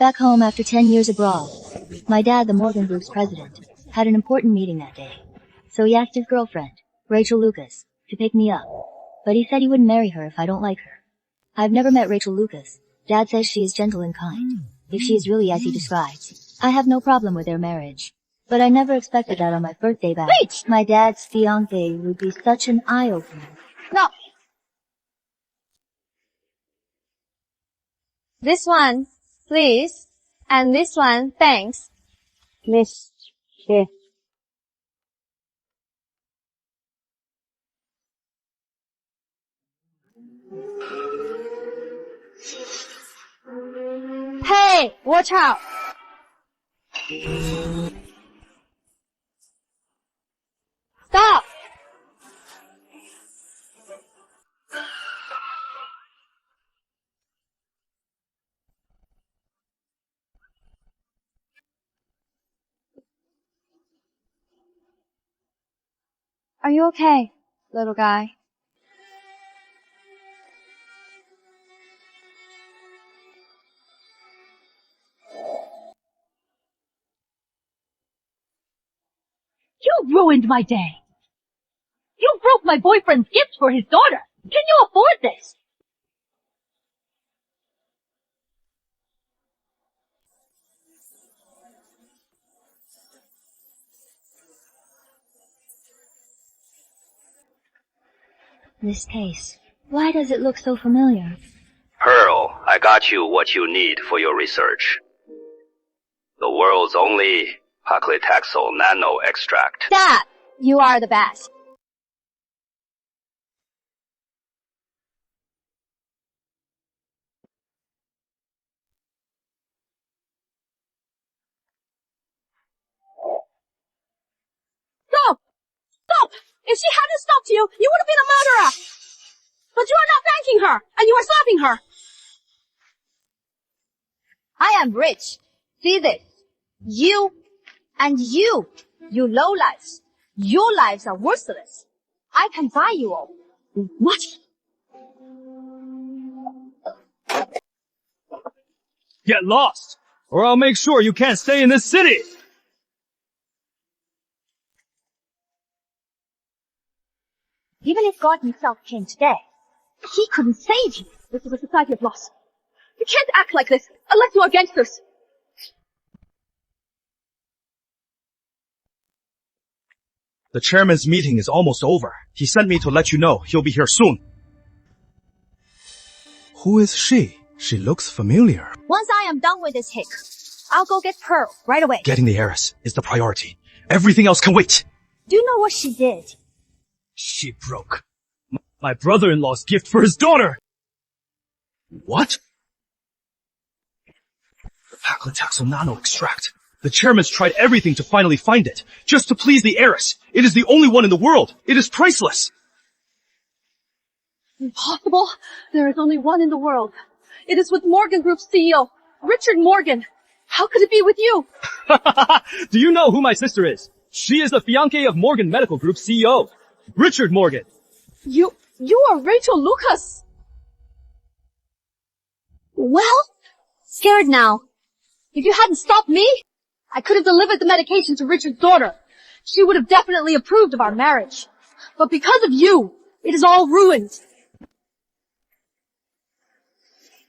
Back home after 10 years abroad, my dad, the Morgan Group's president, had an important meeting that day. So he asked his girlfriend, Rachel Lucas, to pick me up. But he said he wouldn't marry her if I don't like her. I've never met Rachel Lucas. Dad says she is gentle and kind. If she is really as he describes, I have no problem with their marriage. But I never expected that on my birthday bash. Wait! My dad's fiancé would be such an eye-opener. No. This one, please. And this one, thanks. Miss. Here. Hey, watch out. Stop. Are you okay, little guy? You ruined my day. You broke my boyfriend's gift for his daughter. Can you afford this? This case, why does it look so familiar? Pearl, I got you what you need for your research. The world's only paclitaxel nano extract. Dad, you are the best. Stop! Stop! If she hadn't stopped you, you would have been a murderer! But you are not thanking her, and you are slapping her! I am rich. See this. You and you lowlifes. Your lives are worthless. I can buy you all. What? Get lost, or I'll make sure you can't stay in this city! Even if God himself came today, he couldn't save you. This is a society of loss. You can't act like this unless you are gangsters. The chairman's meeting is almost over. He sent me to let you know he'll be here soon. Who is she? She looks familiar. Once I am done with this hick, I'll go get Pearl right away. Getting the heiress is the priority. Everything else can wait. Do you know what she did? She broke my brother-in-law's gift for his daughter! What? The paclitaxel nano extract. The chairman's tried everything to finally find it, just to please the heiress. It is the only one in the world. It is priceless. Impossible. There is only one in the world. It is with Morgan Group's CEO, Richard Morgan. How could it be with you? Do you know who my sister is? She is the fiancée of Morgan Medical Group's CEO, Richard Morgan. You are Rachel Lucas. Well, scared now. If you hadn't stopped me, I could have delivered the medication to Richard's daughter. She would have definitely approved of our marriage. But because of you, it is all ruined.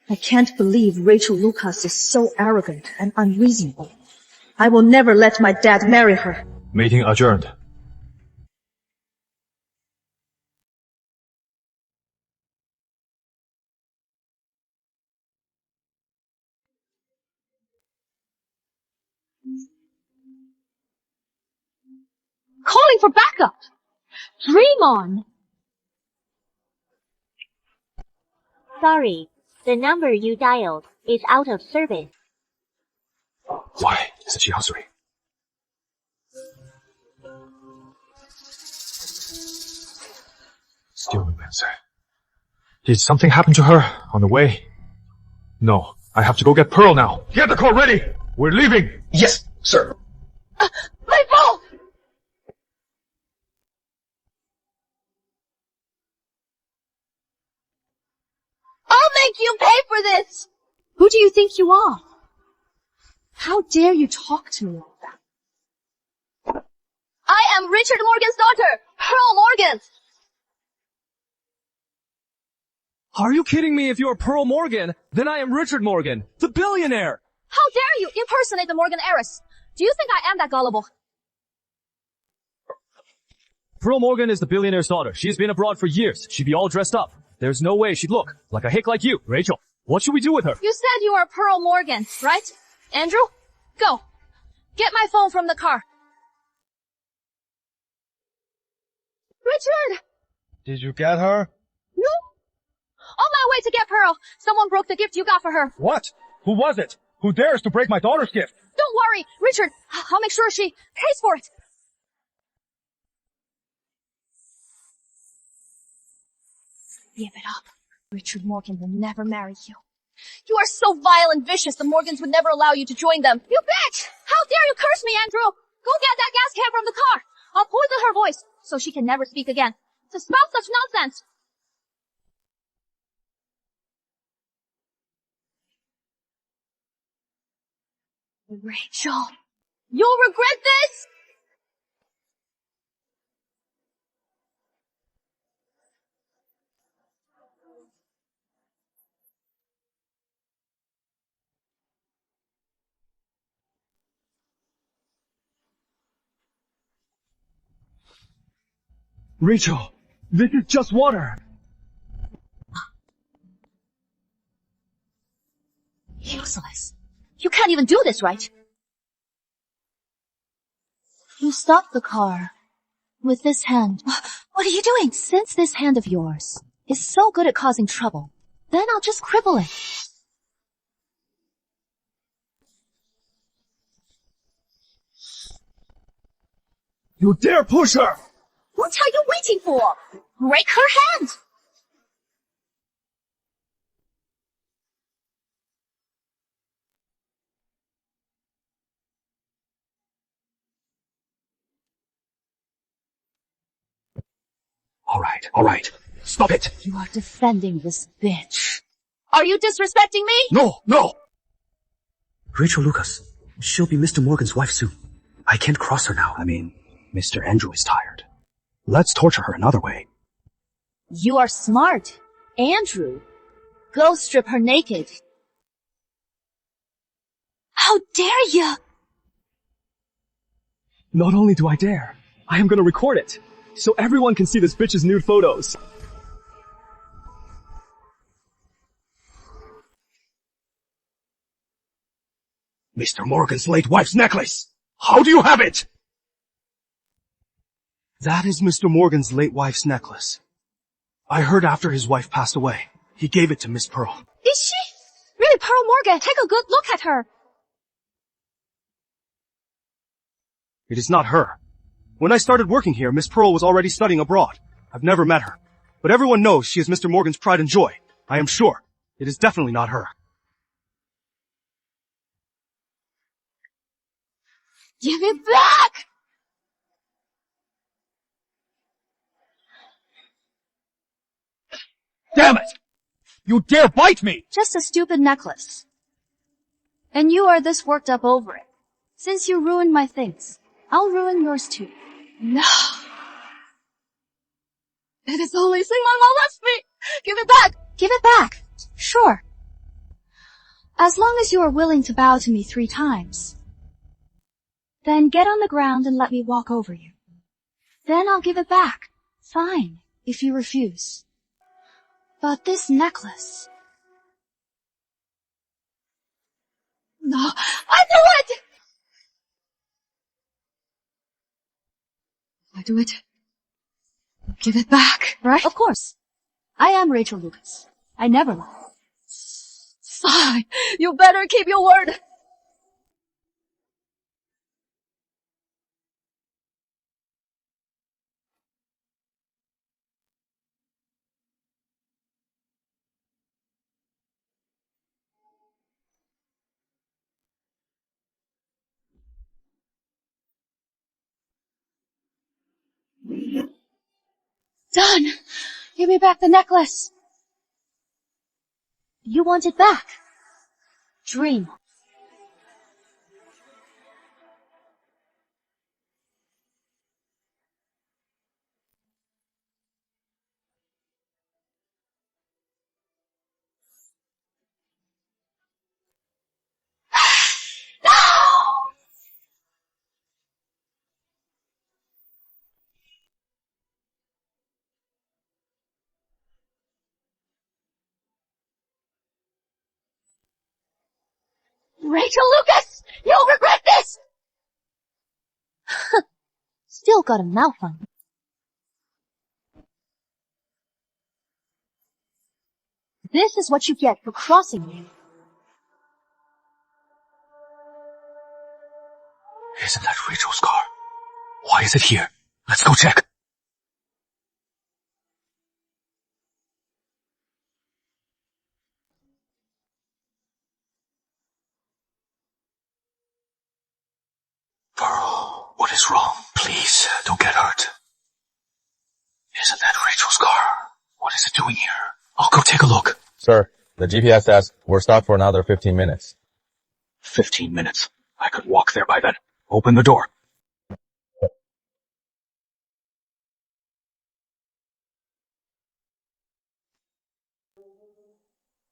I can't believe Rachel Lucas is so arrogant and unreasonable. I will never let my dad marry her. Meeting adjourned. Calling for backup. Dream on. Sorry, the number you dialed is out of service. Why isn't she answering? Still no answer. Did something happen to her on the way? No, I have to go get Pearl now. Get the car ready! We're leaving! Yes, sir. My fault! I'll make you pay for this! Who do you think you are? How dare you talk to me like that? I am Richard Morgan's daughter, Pearl Morgan. Are you kidding me? If you're Pearl Morgan, then I am Richard Morgan, the billionaire. How dare you impersonate the Morgan heiress? Do you think I am that gullible? Pearl Morgan is the billionaire's daughter. She's been abroad for years. She'd be all dressed up. There's no way she'd look like a hick like you. Rachel, what should we do with her? You said you are Pearl Morgan, right? Andrew, go. Get my phone from the car. Richard! Did you get her? No. On my way to get Pearl. Someone broke the gift you got for her. What? Who was it? Who dares to break my daughter's gift? Don't worry, Richard. I'll make sure she pays for it. Give it up. Richard Morgan will never marry you. You are so vile and vicious, the Morgans would never allow you to join them. You bitch! How dare you curse me, Andrew? Go get that gas can from the car. I'll poison her voice so she can never speak again. To spout such nonsense. Rachel, you'll regret this! Rachel, this is just water. Useless. You can't even do this, right? You stop the car with this hand. What are you doing? Since this hand of yours is so good at causing trouble, then I'll just cripple it. You dare push her! What are you waiting for? Break her hand! All right. Stop it! You are defending this bitch. Are you disrespecting me? No! Rachel Lucas, she'll be Mr. Morgan's wife soon. I can't cross her now. I mean, Mr. Andrew is tired. Let's torture her another way. You are smart. Andrew, go strip her naked. How dare you! Not only do I dare, I am gonna record it, so everyone can see this bitch's nude photos. Mr. Morgan's late wife's necklace! How do you have it? That is Mr. Morgan's late wife's necklace. I heard after his wife passed away, he gave it to Miss Pearl. Is she? Really, Pearl Morgan? Take a good look at her. It is not her. When I started working here, Miss Pearl was already studying abroad. I've never met her. But everyone knows she is Mr. Morgan's pride and joy. I am sure. It is definitely not her. Give it back! Damn it! You dare bite me! Just a stupid necklace. And you are this worked up over it. Since you ruined my things, I'll ruin yours too. No. It is only thing my mom left me. Give it back. Give it back. Sure. As long as you are willing to bow to me 3 times. Then get on the ground and let me walk over you. Then I'll give it back. Fine, if you refuse. But this necklace... No, I do it! I do it. Give it back, right? Of course. I am Rachel Lucas. I never lie. Fine. You better keep your word. Done! Give me back the necklace. You want it back? Dream. Rachel Lucas! You'll regret this! Still got a mouth on you. This is what you get for crossing me. Isn't that Rachel's car? Why is it here? Let's go check. Pearl, what is wrong? Please, don't get hurt. Isn't that Rachel's car? What is it doing here? I'll go take a look. Sir, the GPS says we're stopped for another 15 minutes. 15 minutes. I could walk there by then. Open the door.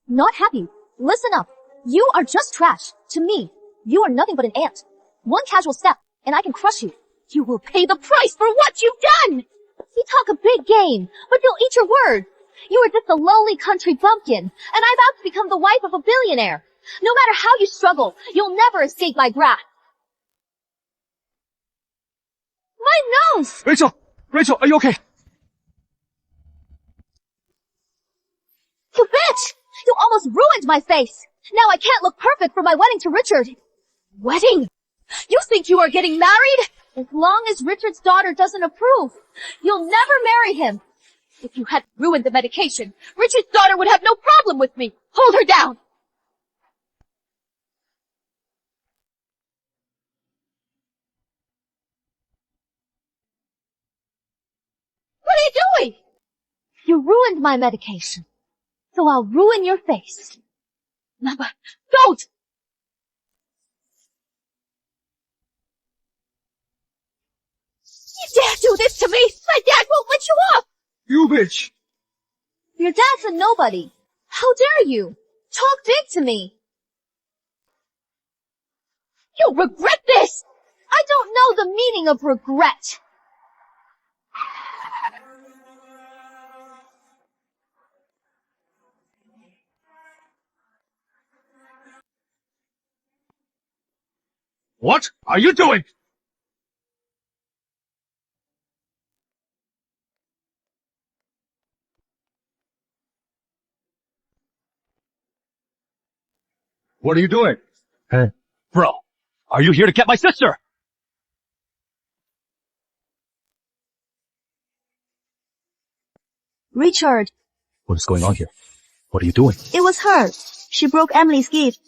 Not happy. Listen up. You are just trash. To me, you are nothing but an ant. One casual step, and I can crush you. You will pay the price for what you've done! You talk a big game, but you'll eat your words. You are just a lowly country bumpkin, and I'm about to become the wife of a billionaire. No matter how you struggle, you'll never escape my grasp. My nose! Rachel! Rachel, are you okay? You bitch! You almost ruined my face! Now I can't look perfect for my wedding to Richard. Wedding? You think you are getting married? As long as Richard's daughter doesn't approve, you'll never marry him. If you hadn't ruined the medication, Richard's daughter would have no problem with me. Hold her down! What are you doing? You ruined my medication, so I'll ruin your face. Mama, don't! You dare do this to me! My dad won't let you off! You bitch! Your dad's a nobody. How dare you? Talk big to me. You'll regret this! I don't know the meaning of regret. What are you doing? What are you doing? Hey. Bro, are you here to get my sister? Richard, What is going on here? What are you doing? it was her. She broke Emily's gift.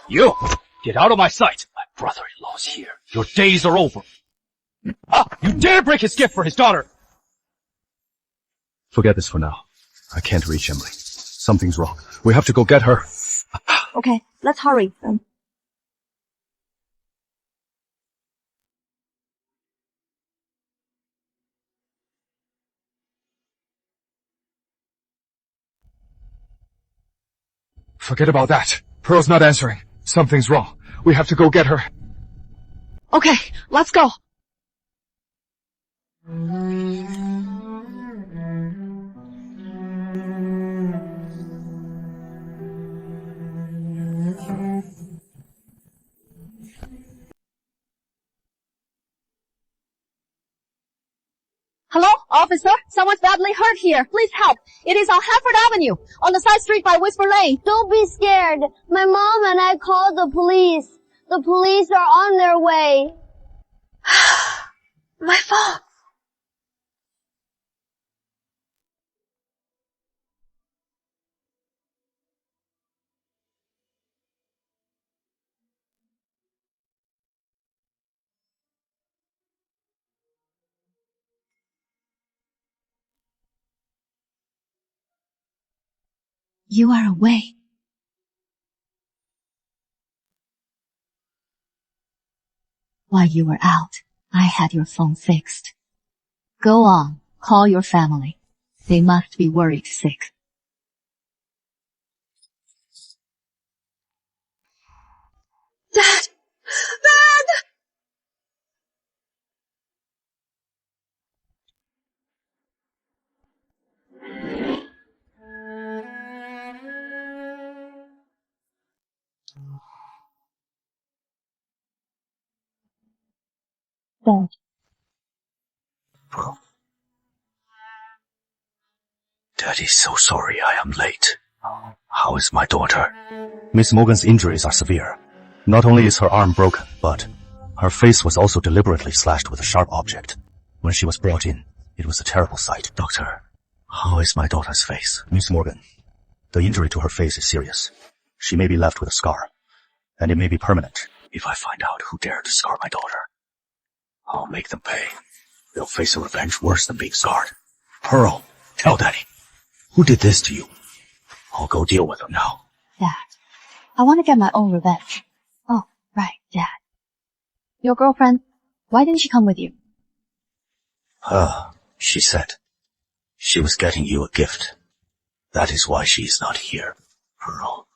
You! Get out of my sight! My brother-in-law's here. Your days are over. Ah! You dare break his gift for his daughter! Forget this for now. I can't reach Emily. Something's wrong. We have to go get her. Okay, let's hurry. Forget about that. Pearl's not answering. Something's wrong. We have to go get her. Okay, let's go. Hello, officer? Someone's badly hurt here. Please help. It is on Hanford Avenue, on the side street by Whisper Lane. Don't be scared. My mom and I called the police. The police are on their way. My fault. You are away. While you were out, I had your phone fixed. Go on, call your family. They must be worried sick. Dad! Dad! Daddy's so sorry I am late. How is my daughter? Miss Morgan's injuries are severe. Not only is her arm broken, but her face was also deliberately slashed with a sharp object. When she was brought in, it was a terrible sight. Doctor, how is my daughter's face? Miss Morgan, the injury to her face is serious. She may be left with a scar, and it may be permanent. If I find out who dared to scar my daughter, I'll make them pay. They'll face a revenge worse than being scarred. Pearl, tell Daddy, who did this to you? I'll go deal with them now. Dad, I want to get my own revenge. Oh, right, Dad. Your girlfriend, why didn't she come with you? She said she was getting you a gift. That is why she is not here, Pearl.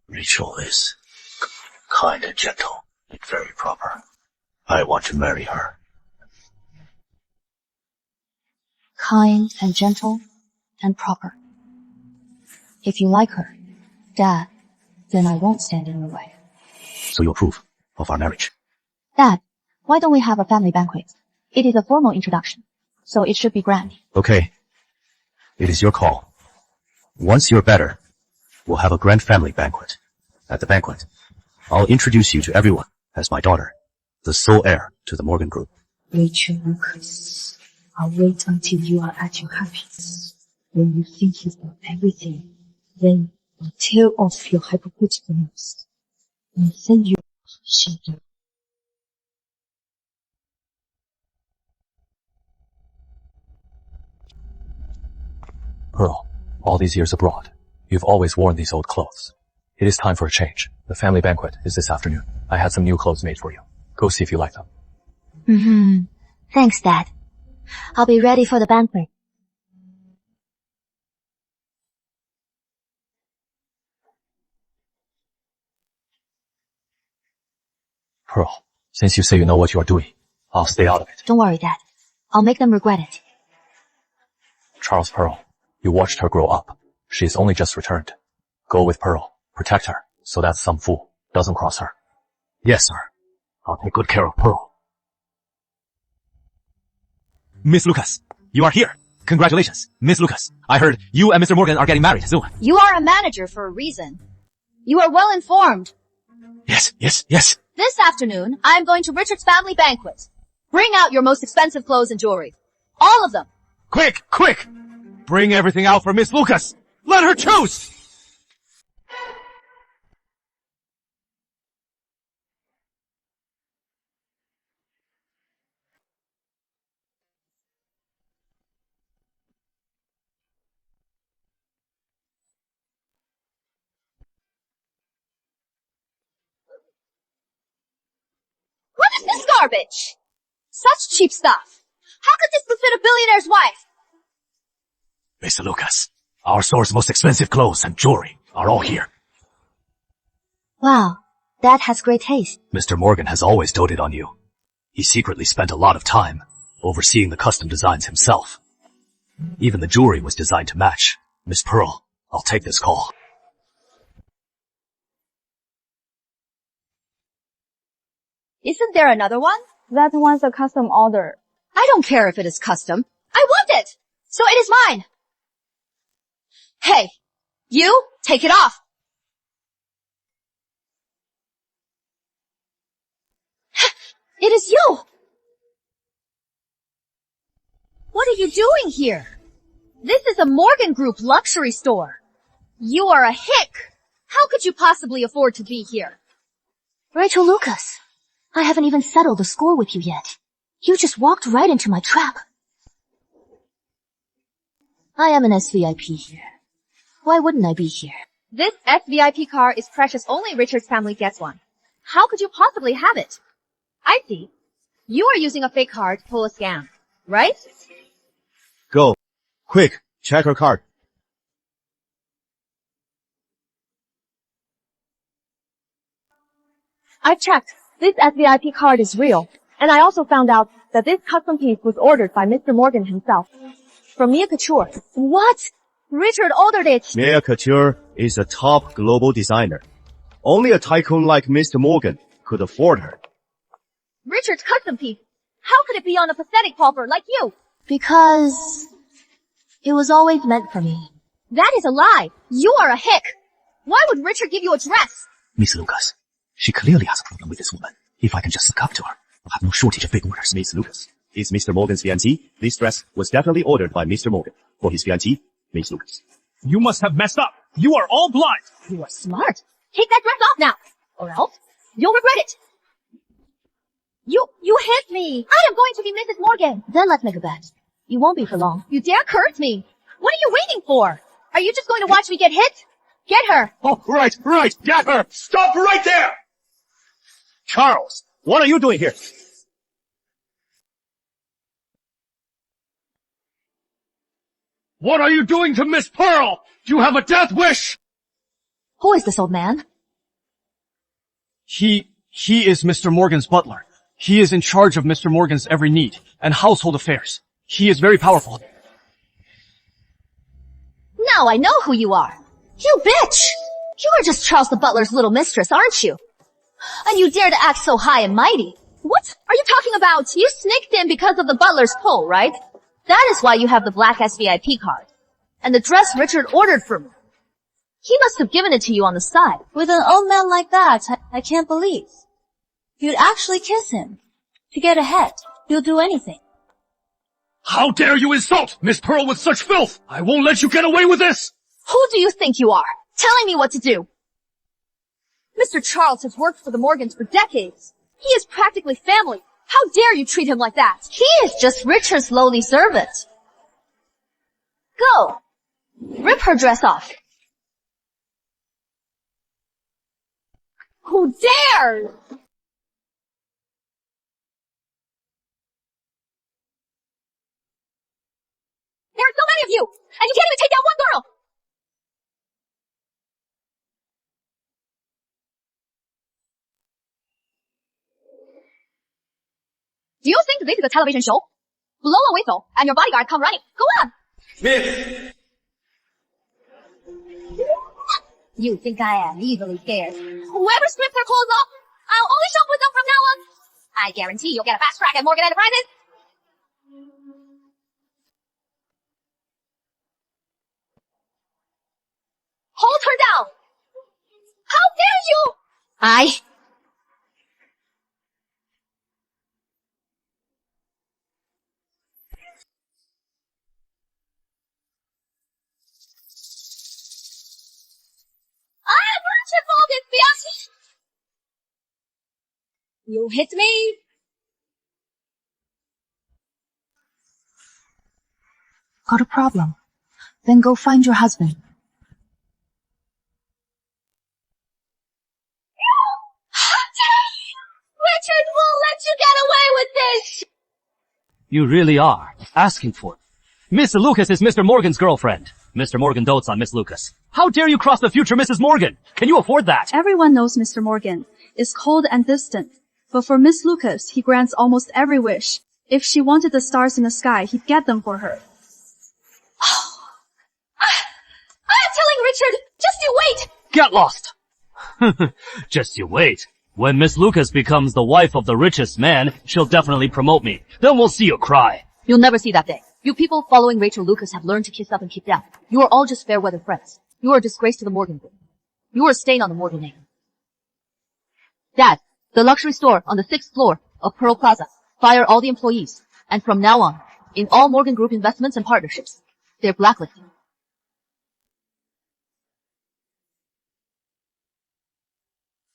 Rachel is kind and gentle and very proper. I want to marry her. Kind and gentle and proper. If you like her, Dad, then I won't stand in your way. So you approve of our marriage? Dad, why don't we have a family banquet? It is a formal introduction, so it should be grand. Okay. It is your call. Once you're better, we'll have a grand family banquet. At the banquet, I'll introduce you to everyone as my daughter, the sole heir to the Morgan Group. Rachel Lucas, I'll wait until you are at your happiest. When you think you've got everything, then I'll tear off your hypocriticalness and send you to Pearl, all these years abroad, you've always worn these old clothes. It is time for a change. The family banquet is this afternoon. I had some new clothes made for you. Go see if you like them. Thanks, Dad. I'll be ready for the banquet. Pearl, since you say you know what you are doing, I'll stay out of it. Don't worry, Dad. I'll make them regret it. Charles, Pearl, you watched her grow up. She's only just returned. Go with Pearl. Protect her, so that some fool doesn't cross her. Yes, sir. I'll take good care of Pearl. Miss Lucas, you are here. Congratulations, Miss Lucas. I heard you and Mr. Morgan are getting married soon. You are a manager for a reason. You are well informed. Yes. This afternoon, I am going to Richard's family banquet. Bring out your most expensive clothes and jewelry. All of them. Quick! Bring everything out for Miss Lucas. Let her choose! What is this garbage? Such cheap stuff. How could this befit a billionaire's wife? Mr. Lucas, our store's most expensive clothes and jewelry are all here. Wow, Dad has great taste. Mr. Morgan has always doted on you. He secretly spent a lot of time overseeing the custom designs himself. Even the jewelry was designed to match. Miss Pearl, I'll take this call. Isn't there another one? That one's a custom order. I don't care if it is custom. I want it! So it is mine! Hey! You! Take it off! It is you! What are you doing here? This is a Morgan Group luxury store. You are a hick! How could you possibly afford to be here? Rachel Lucas, I haven't even settled the score with you yet. You just walked right into my trap. I am an SVIP here. Why wouldn't I be here? This SVIP car is precious. Only Richard's family gets one. How could you possibly have it? I see. You are using a fake card to pull a scam, right? Go. Quick, check her card. I've checked. This SVIP card is real. And I also found out that this custom piece was ordered by Mr. Morgan himself. From Mia Couture. What? Richard ordered it. Mia Couture is a top global designer. Only a tycoon like Mr. Morgan could afford her. Richard's custom piece. How could it be on a pathetic pauper like you? Because It was always meant for me. That is a lie. You are a hick. Why would Richard give you a dress? Miss Lucas, she clearly has a problem with this woman. If I can just look up to her, I'll have no shortage of big orders. Miss Lucas is Mr. Morgan's fiancée. This dress was definitely ordered by Mr. Morgan for his fiancée, Miss Lucas. You must have messed up. You are all blind. You are smart. Take that dress off now, or else you'll regret it. You hit me. I am going to be Mrs. Morgan. Then let's make a bet. You won't be for long. You dare curse me. What are you waiting for? Are you just going to watch me get hit? Get her. Oh, right. Get her. Stop right there. Charles, what are you doing here? What are you doing to Miss Pearl? Do you have a death wish? Who is this old man? He is Mr. Morgan's butler. He is in charge of Mr. Morgan's every need and household affairs. He is very powerful. Now I know who you are. You bitch! You are just Charles the butler's little mistress, aren't you? And you dare to act so high and mighty. What are you talking about? You sneaked in because of the butler's pull, right? That is why you have the black SVIP card. And the dress Richard ordered for me. He must have given it to you on the side. With an old man like that, I can't believe. You'd actually kiss him. To get ahead, you'll do anything. How dare you insult Miss Pearl with such filth? I won't let you get away with this! Who do you think you are? Telling me what to do? Mr. Charles has worked for the Morgans for decades. He is practically family. How dare you treat him like that? He is just Richard's lowly servant. Go. Rip her dress off. Who dares? There are so many of you, and you can't even take down one girl! Do you think this is a television show? Blow a whistle, and your bodyguard come running. Go on! Miss! You think I am easily scared. Whoever strips their clothes off, I'll only shop with them from now on. I guarantee you'll get a fast track at Morgan Enterprises. Hold her down! How dare you! I am Richard Morgan's fiancé! You hit me? Got a problem? Then go find your husband. Richard won't let you get away with this! You really are asking for it. Miss Lucas is Mr. Morgan's girlfriend. Mr. Morgan dotes on Miss Lucas. How dare you cross the future Mrs. Morgan? Can you afford that? Everyone knows Mr. Morgan is cold and distant. But for Miss Lucas, he grants almost every wish. If she wanted the stars in the sky, he'd get them for her. I am telling Richard, just you wait! Get lost! Just you wait. When Miss Lucas becomes the wife of the richest man, she'll definitely promote me. Then we'll see you cry. You'll never see that day. You people following Rachel Lucas have learned to kiss up and keep down. You are all just fair weather friends. You are a disgrace to the Morgan group. You are a stain on the Morgan name. Dad, the luxury store on the 6th floor of Pearl Plaza. Fire all the employees. And from now on, in all Morgan Group investments and partnerships, they're blacklisted.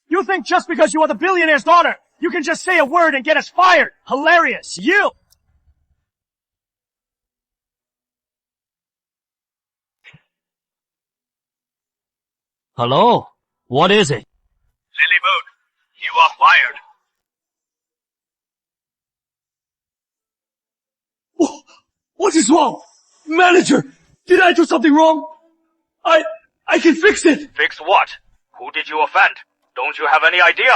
You think just because you are the billionaire's daughter, you can just say a word and get us fired? Hilarious! You! Hello? What is it? Lily Moon, you are fired. What is wrong? Manager, did I do something wrong? I can fix it! Fix what? Who did you offend? Don't you have any idea?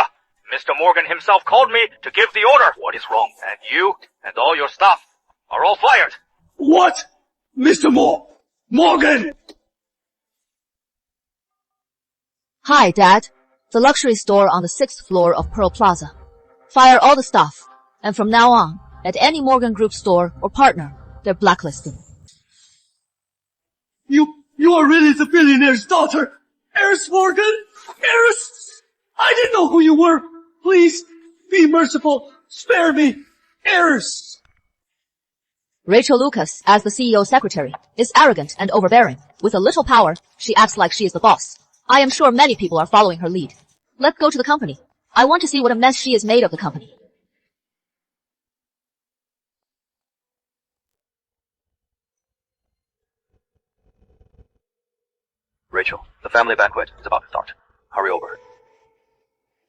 Mr. Morgan himself called me to give the order. What is wrong? And you and all your staff are all fired. What? Mr. Morgan! Hi, Dad. The luxury store on the 6th floor of Pearl Plaza. Fire all the staff. And from now on, at any Morgan Group store or partner, they're blacklisted. You are really the billionaire's daughter, Heiress Morgan? Heiress! I didn't know who you were. Please, be merciful. Spare me. Heiress! Rachel Lucas, as the CEO's secretary, is arrogant and overbearing. With a little power, she acts like she is the boss. I am sure many people are following her lead. Let's go to the company. I want to see what a mess she has made of the company. Rachel, the family banquet is about to start. Hurry over.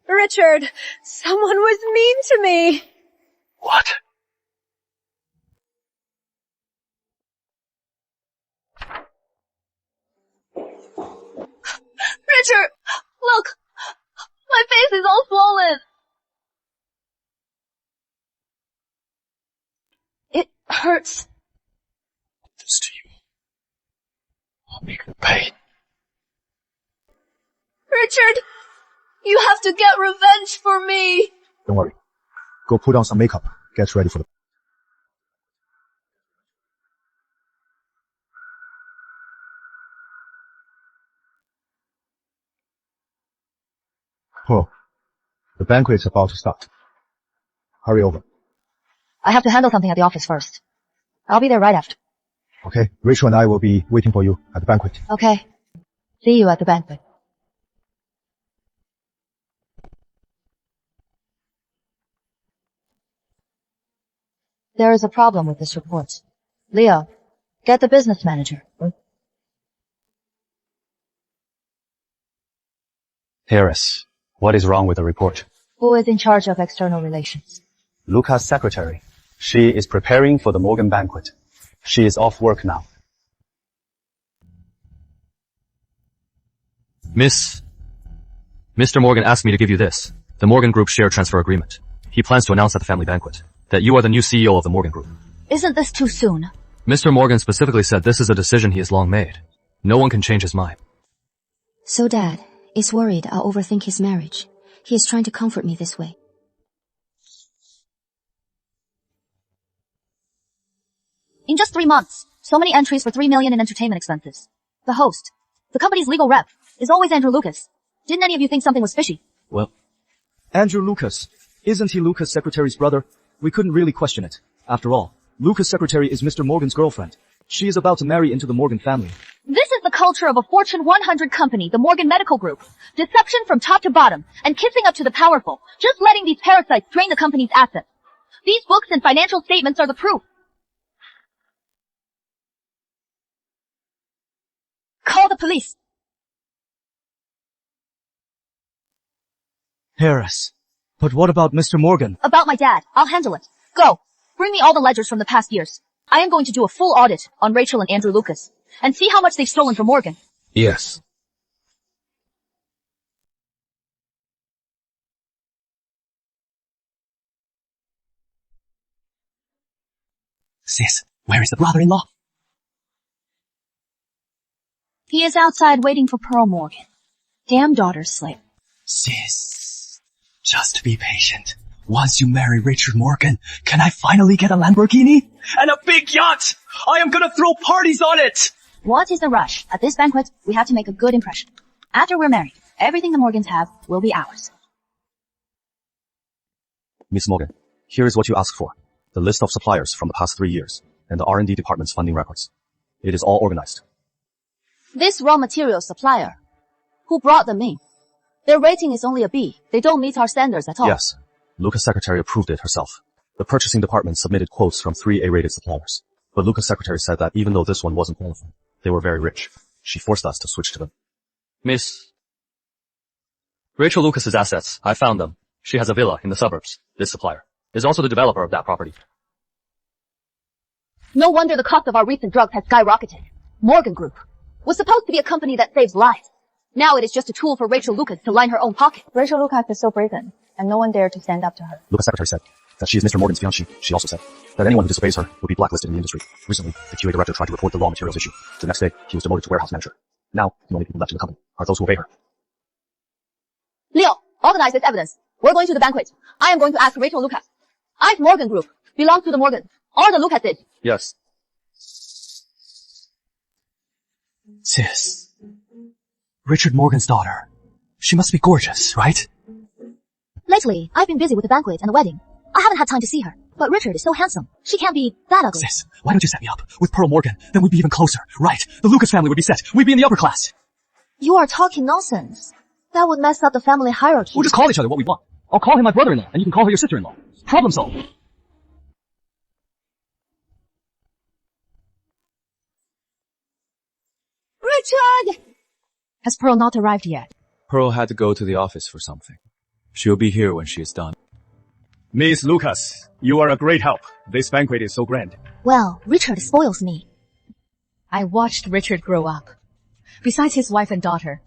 Richard, someone was mean to me. What? Richard, look! My face is all swollen! It hurts. This to you. I'll make you pay. Richard, you have to get revenge for me! Don't worry. Go put on some makeup. Get ready for the... Oh, the banquet's about to start. Hurry over. I have to handle something at the office first. I'll be there right after. Okay, Rachel and I will be waiting for you at the banquet. Okay. See you at the banquet. There is a problem with this report. Leo, get the business manager. Heiress, what is wrong with the report? Who is in charge of external relations? Luca's secretary. She is preparing for the Morgan banquet. She is off work now. Mr. Morgan asked me to give you this, the Morgan Group share transfer agreement. He plans to announce at the family banquet that you are the new CEO of the Morgan Group. Isn't this too soon? Mr. Morgan specifically said this is a decision he has long made. No one can change his mind. So Dad is worried I'll overthink his marriage. He is trying to comfort me this way. In just 3 months, so many entries for $3 million in entertainment expenses. The host, the company's legal rep, is always Andrew Lucas. Didn't any of you think something was fishy? Well, Andrew Lucas. Isn't he Lucas' secretary's brother? We couldn't really question it. After all, Lucas' secretary is Mr. Morgan's girlfriend. She is about to marry into the Morgan family. This is the culture of a Fortune 100 company, the Morgan Medical Group. Deception from top to bottom, and kissing up to the powerful, just letting these parasites drain the company's assets. These books and financial statements are the proof. Call the police. Heiress. But what about Mr. Morgan? About my dad. I'll handle it. Go. Bring me all the ledgers from the past years. I am going to do a full audit on Rachel and Andrew Lucas, and see how much they've stolen from Morgan. Yes. Sis, where is the brother-in-law? He is outside waiting for Pearl Morgan. Damn daughter's slave. Sis, just be patient. Once you marry Richard Morgan, can I finally get a Lamborghini? And a big yacht! I am gonna throw parties on it! What is the rush? At this banquet, we have to make a good impression. After we're married, everything the Morgans have will be ours. Miss Morgan, here is what you asked for. The list of suppliers from the past 3 years, and the R&D department's funding records. It is all organized. This raw material supplier, who brought them in? Their rating is only a B. They don't meet our standards at all. Yes. Lucas' secretary approved it herself. The purchasing department submitted quotes from 3 A-rated suppliers. But Lucas' secretary said that even though this one wasn't qualified, they were very rich. She forced us to switch to them. Miss Rachel Lucas's assets, I found them. She has a villa in the suburbs. This supplier is also the developer of that property. No wonder the cost of our recent drugs has skyrocketed. Morgan Group was supposed to be a company that saves lives. Now it is just a tool for Rachel Lucas to line her own pocket. Rachel Lucas is so brazen, and no one dared to stand up to her. Lucas' secretary said that she is Mr. Morgan's fiancée. She also said that anyone who disobeys her will be blacklisted in the industry. Recently, the QA director tried to report the raw materials issue. The next day, he was demoted to warehouse manager. Now, the only people left in the company are those who obey her. Leo, organize this evidence. We're going to the banquet. I am going to ask Rachel Lucas. I've Morgan Group. Belongs to the Morgan. All the Lucases. Yes. Sis. Richard Morgan's daughter. She must be gorgeous, right? Lately, I've been busy with the banquet and the wedding. I haven't had time to see her. But Richard is so handsome. She can't be that ugly. Sis, why don't you set me up with Pearl Morgan? Then we'd be even closer, right? The Lucas family would be set. We'd be in the upper class. You are talking nonsense. That would mess up the family hierarchy. We'll just call each other what we want. I'll call him my brother-in-law, and you can call her your sister-in-law. Problem solved. Richard! Has Pearl not arrived yet? Pearl had to go to the office for something. She'll be here when she is done. Miss Lucas, you are a great help. This banquet is so grand. Well, Richard spoils me. I watched Richard grow up. Besides his wife and daughter,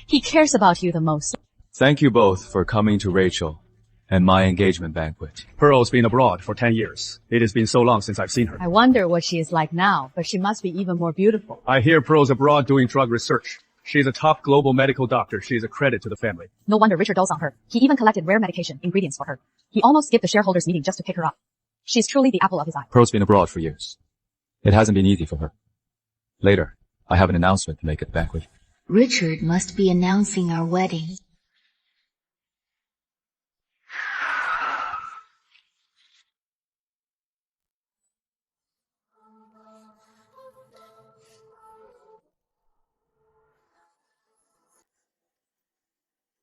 he cares about you the most. Thank you both for coming to Rachel and my engagement banquet. Pearl's been abroad for 10 years. It has been so long since I've seen her. I wonder what she is like now, but she must be even more beautiful. I hear Pearl's abroad doing drug research. She's a top global medical doctor. She is a credit to the family. No wonder Richard dotes on her. He even collected rare medication ingredients for her. He almost skipped the shareholders meeting just to pick her up. She's truly the apple of his eye. Pearl's been abroad for years. It hasn't been easy for her. Later, I have an announcement to make at the banquet. Richard must be announcing our wedding.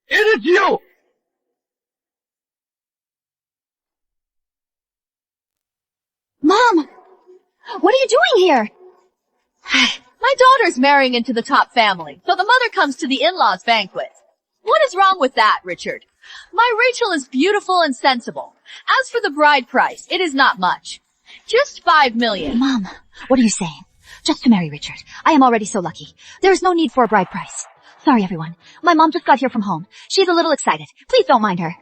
It is you! Mom! What are you doing here? My daughter's marrying into the top family, so the mother comes to the in-laws banquet. What is wrong with that, Richard? My Rachel is beautiful and sensible. As for the bride price, it is not much. Just 5 million. Mom, what are you saying? Just to marry Richard. I am already so lucky. There is no need for a bride price. Sorry, everyone. My mom just got here from home. She's a little excited. Please don't mind her.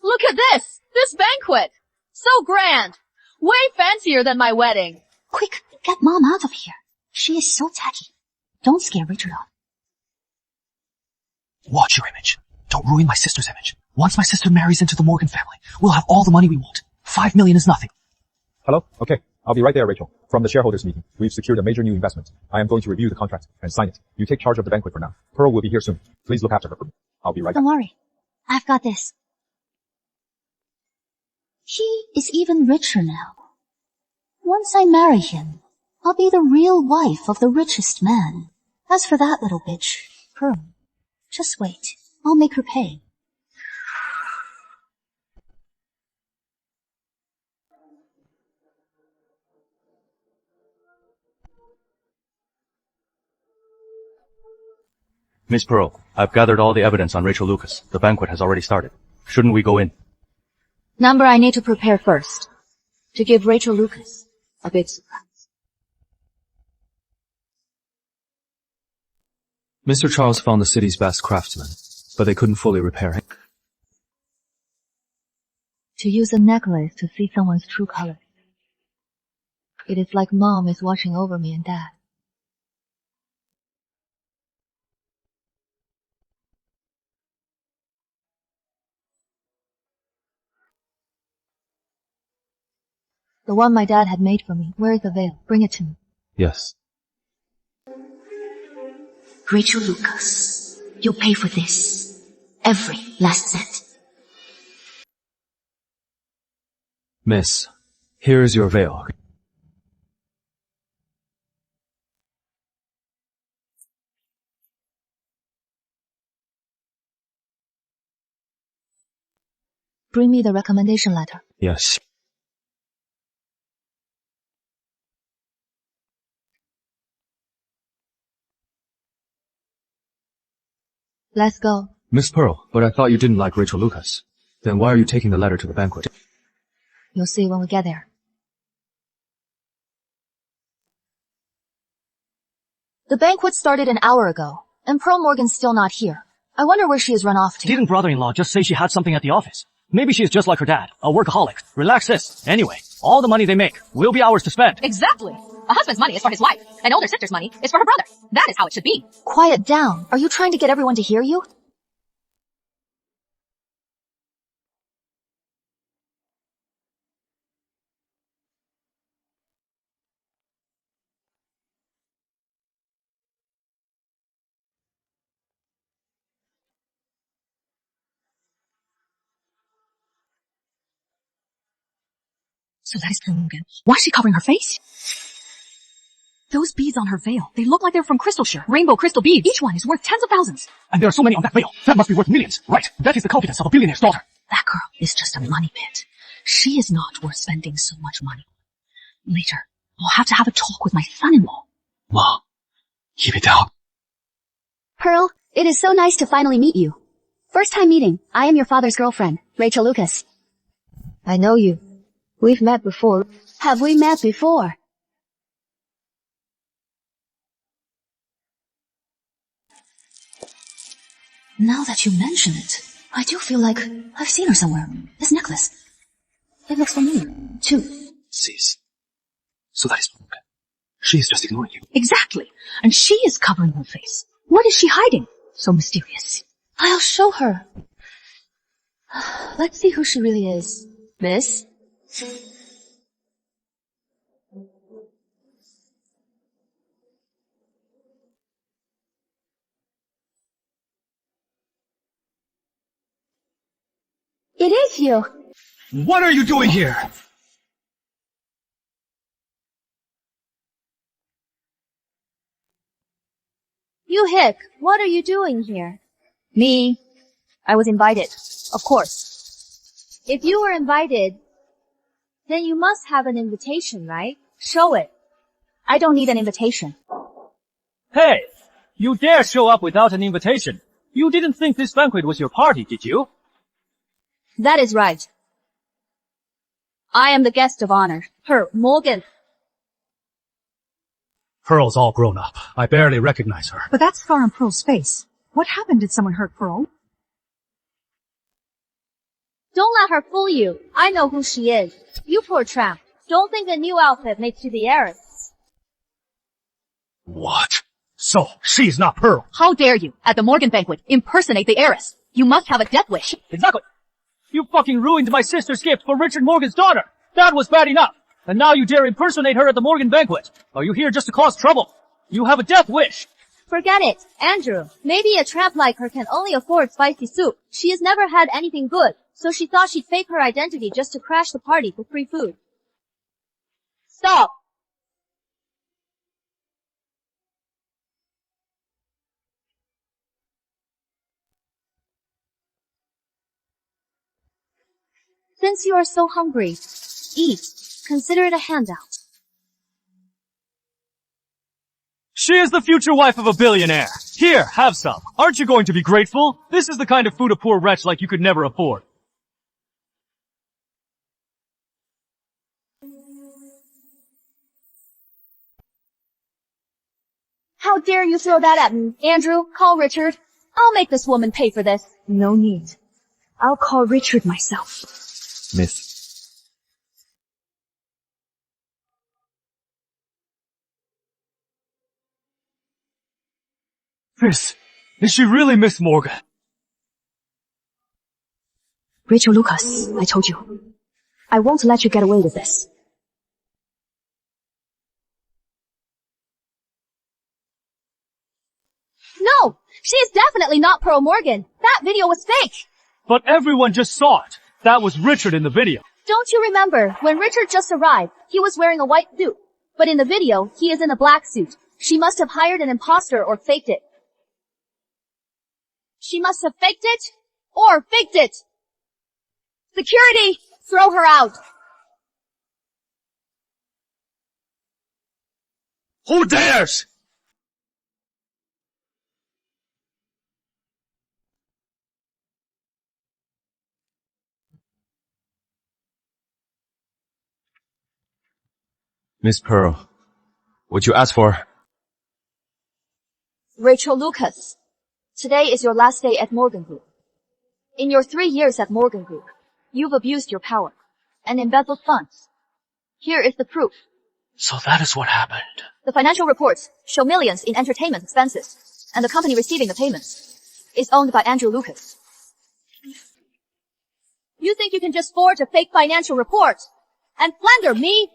Look at this! This banquet! So grand! Way fancier than my wedding. Quick, get Mom out of here. She is so tacky. Don't scare Richard off. Watch your image. Don't ruin my sister's image. Once my sister marries into the Morgan family, we'll have all the money we want. 5 million is nothing. Hello? Okay. I'll be right there, Rachel. From the shareholders meeting, we've secured a major new investment. I am going to review the contract and sign it. You take charge of the banquet for now. Pearl will be here soon. Please look after her. I'll be right back. Don't worry. I've got this. He is even richer now. Once I marry him, I'll be the real wife of the richest man. As for that little bitch, Pearl, just wait. I'll make her pay. Miss Pearl, I've gathered all the evidence on Rachel Lucas. The banquet has already started. Shouldn't we go in? Number I need to prepare first. To give Rachel Lucas a big surprise. Mr. Charles found the city's best craftsman, but they couldn't fully repair him. To use a necklace to see someone's true colors. It is like Mom is watching over me and Dad. The one my dad had made for me. Where is the veil? Bring it to me. Yes. Rachel Lucas, you'll pay for this. Every last cent. Miss, here is your veil. Bring me the recommendation letter. Yes. Let's go. Miss Pearl, but I thought you didn't like Rachel Lucas. Then why are you taking the letter to the banquet? You'll see when we get there. The banquet started an hour ago, and Pearl Morgan's still not here. I wonder where she has run off to. Didn't brother-in-law just say she had something at the office? Maybe she's just like her dad, a workaholic. Relax, sis. Anyway, all the money they make will be ours to spend. Exactly. A husband's money is for his wife. An older sister's money is for her brother. That is how it should be. Quiet down. Are you trying to get everyone to hear you? So that is Pearl Morgan. Why is she covering her face? Those beads on her veil, they look like they're from crystal shear. Rainbow crystal beads. Each one is worth tens of thousands. And there are so many on that veil. That must be worth millions. Right. That is the confidence of a billionaire's daughter. That girl is just a money pit. She is not worth spending so much money. Later, I'll have to have a talk with my son-in-law. Mom, keep it down. Pearl, it is so nice to finally meet you. First time meeting. I am your father's girlfriend, Rachel Lucas. I know you. We've met before. Have we met before? Now that you mention it, I do feel like I've seen her somewhere. This necklace. It looks familiar, too. Sis. So that is Morgan. She is just ignoring you. Exactly. And she is covering her face. What is she hiding? So mysterious. I'll show her. Let's see who she really is. Miss? It is you. What are you doing here? You hick, what are you doing here? Me. I was invited. Of course. If you were invited, then you must have an invitation, right? Show it. I don't need an invitation. Hey! You dare show up without an invitation. You didn't think this banquet was your party, did you? That is right. I am the guest of honor. Her, Morgan. Pearl's all grown up. I barely recognize her. But that scar on Pearl's face. What happened? Did someone hurt Pearl? Don't let her fool you. I know who she is. You poor tramp. Don't think a new outfit makes you the heiress. What? So, she's not Pearl. How dare you, at the Morgan banquet, impersonate the heiress? You must have a death wish. Exactly. You fucking ruined my sister's gift for Richard Morgan's daughter. That was bad enough. And now you dare impersonate her at the Morgan banquet. Are you here just to cause trouble? You have a death wish. Forget it, Andrew. Maybe a tramp like her can only afford spicy soup. She has never had anything good, so she thought she'd fake her identity just to crash the party for free food. Stop! Since you are so hungry, eat. Consider it a handout. She is the future wife of a billionaire. Here, have some. Aren't you going to be grateful? This is the kind of food a poor wretch like you could never afford. How dare you throw that at me? Andrew, call Richard. I'll make this woman pay for this. No need. I'll call Richard myself. Miss. Miss, is she really Miss Morgan? Rachel Lucas, I told you. I won't let you get away with this. No! She is definitely not Pearl Morgan. That video was fake. But everyone just saw it. That was Richard in the video. Don't you remember, when Richard just arrived, he was wearing a white suit. But in the video, he is in a black suit. She must have hired an imposter or faked it. She must have faked it, or faked it. Security! Throw her out. Who dares? Miss Pearl, would you ask for... Rachel Lucas, today is your last day at Morgan Group. In your 3 years at Morgan Group, you've abused your power and embezzled funds. Here is the proof. So that is what happened. The financial reports show millions in entertainment expenses, and the company receiving the payments is owned by Andrew Lucas. You think you can just forge a fake financial report and slander me?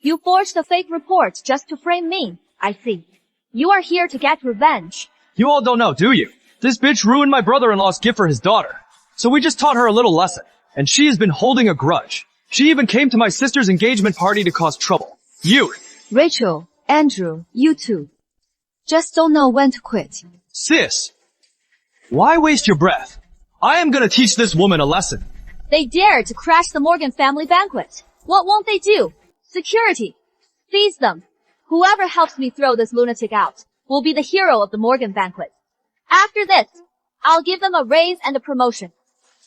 You forged a fake report just to frame me. I see. You are here to get revenge. You all don't know, do you? This bitch ruined my brother-in-law's gift for his daughter. So we just taught her a little lesson. And she has been holding a grudge. She even came to my sister's engagement party to cause trouble. You! Rachel, Andrew, you two. Just don't know when to quit. Sis! Why waste your breath? I am gonna teach this woman a lesson. They dared to crash the Morgan family banquet. What won't they do? Security. Seize them. Whoever helps me throw this lunatic out will be the hero of the Morgan banquet. After this, I'll give them a raise and a promotion.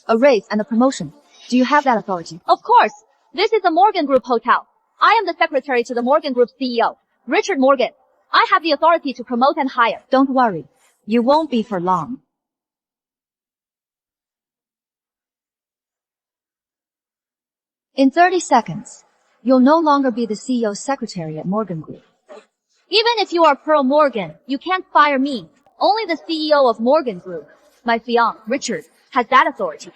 A raise and a promotion. Do you have that authority? Of course. This is the Morgan Group Hotel. I am the secretary to the Morgan Group CEO, Richard Morgan. I have the authority to promote and hire. Don't worry. You won't be for long. In 30 seconds, you'll no longer be the CEO's secretary at Morgan Group. Even if you are Pearl Morgan, you can't fire me. Only the CEO of Morgan Group, my fiancé, Richard, has that authority.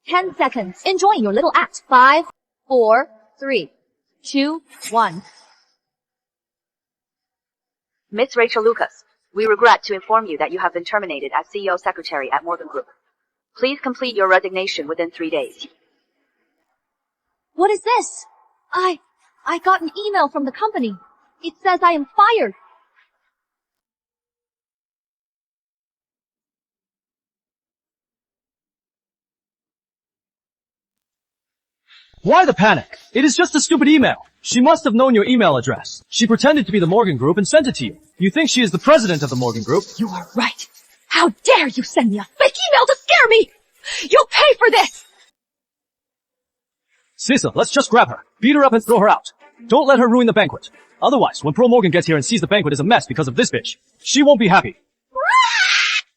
10 seconds. Enjoying your little act. 5, 4, 3, 2, 1. Miss Rachel Lucas, we regret to inform you that you have been terminated as CEO Secretary at Morgan Group. Please complete your resignation within 3 days. What is this? I got an email from the company. It says I am fired. Why the panic? It is just a stupid email. She must have known your email address. She pretended to be the Morgan Group and sent it to you. You think she is the president of the Morgan Group? You are right. How dare you send me a fake email to scare me! You'll pay for this! Sisa, let's just grab her, beat her up and throw her out. Don't let her ruin the banquet. Otherwise, when Pearl Morgan gets here and sees the banquet is a mess because of this bitch, she won't be happy.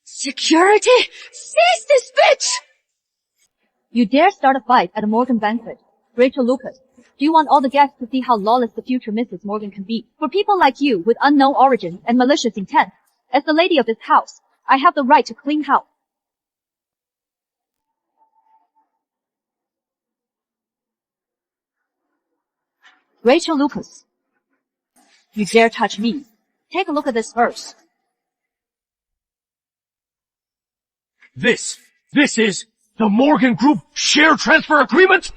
Security! Seize this bitch! You dare start a fight at a Morgan banquet. Rachel Lucas, do you want all the guests to see how lawless the future Mrs. Morgan can be? For people like you with unknown origins and malicious intent, as the lady of this house, I have the right to clean house. Rachel Lucas, you dare touch me. Take a look at this first. This is the Morgan Group share transfer agreement?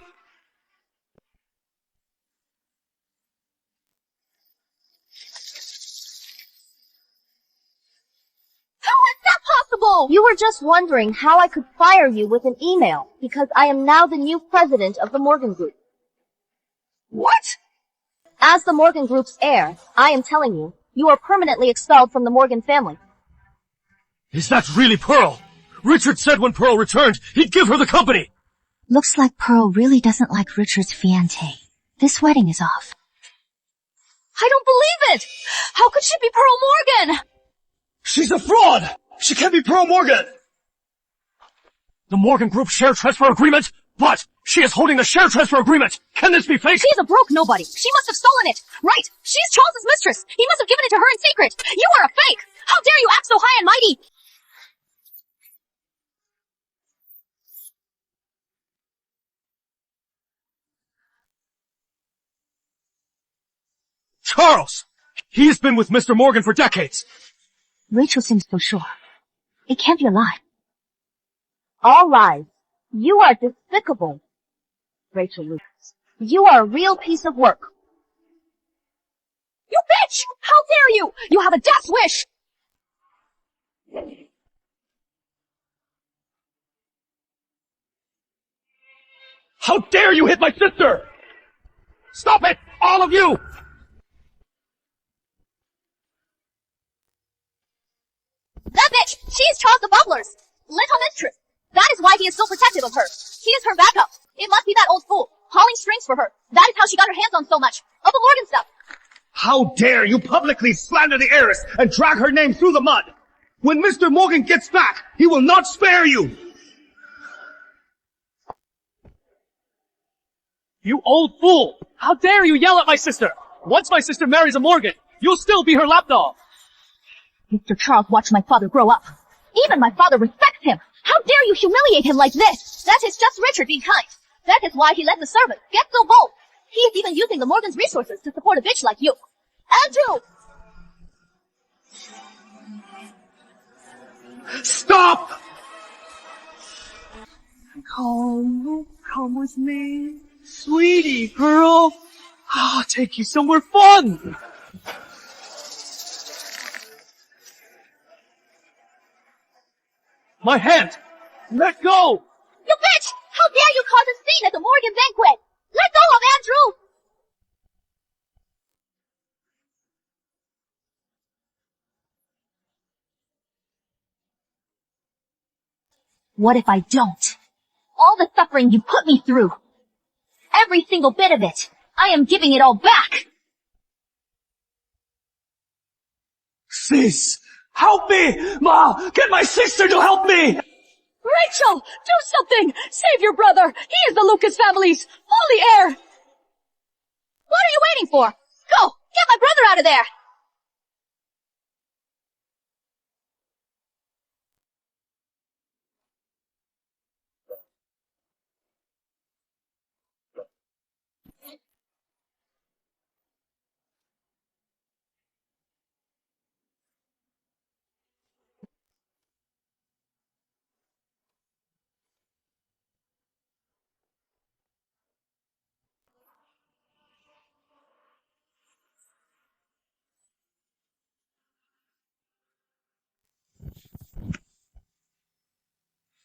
Possible! You were just wondering how I could fire you with an email, because I am now the new president of the Morgan Group. What? As the Morgan Group's heir, I am telling you, you are permanently expelled from the Morgan family. Is that really Pearl? Richard said when Pearl returned, he'd give her the company. Looks like Pearl really doesn't like Richard's fiancé. This wedding is off. I don't believe it! How could she be Pearl Morgan? She's a fraud! She can't be Pearl Morgan! The Morgan Group share transfer agreement? But she is holding the share transfer agreement! Can this be fake? She's a broke nobody. She must have stolen it. Right. She's Charles's mistress. He must have given it to her in secret. You are a fake. How dare you act so high and mighty? Charles! He's been with Mr. Morgan for decades. Rachel seems so sure. It can't be a lie. All lies. You are despicable. Rachel Lucas, you are a real piece of work. You bitch! How dare you! You have a death wish! How dare you hit my sister! Stop it! All of you! That bitch! She is Charles the Bubbler's little mistress. That is why he is so protective of her. He is her backup. It must be that old fool, hauling strings for her. That is how she got her hands on so much of the Morgan stuff. How dare you publicly slander the heiress and drag her name through the mud! When Mr. Morgan gets back, he will not spare you! You old fool! How dare you yell at my sister! Once my sister marries a Morgan, you'll still be her lapdog! Mr. Charles watched my father grow up. Even my father respects him. How dare you humiliate him like this? That is just Richard being kind. That is why he let the servants get so bold. He is even isn't using the Morgan's resources to support a bitch like you. Andrew! Stop! Come with me. Sweetie girl. I'll take you somewhere fun. My hand! Let go! You bitch! How dare you cause a scene at the Morgan banquet! Let go of Andrew! What if I don't? All the suffering you put me through. Every single bit of it. I am giving it all back. Sis! Help me! Ma! Get my sister to help me! Rachel! Do something! Save your brother! He is the Lucas family's holy heir! What are you waiting for? Go! Get my brother out of there!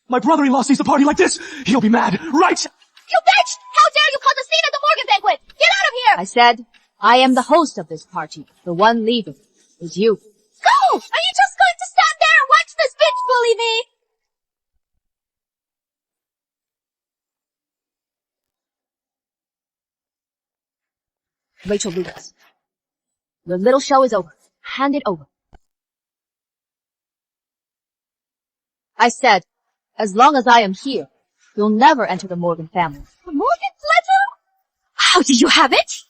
My brother-in-law sees the party like this. He'll be mad, right? You bitch! How dare you cause a scene at the Morgan banquet! Get out of here! I said, I am the host of this party. The one leaving is you. Go! Are you just going to stand there and watch this bitch bully me? Rachel Lucas, your little show is over. Hand it over. I said, as long as I am here, you'll never enter the Morgan family. The Morgan's letter? How did you have it?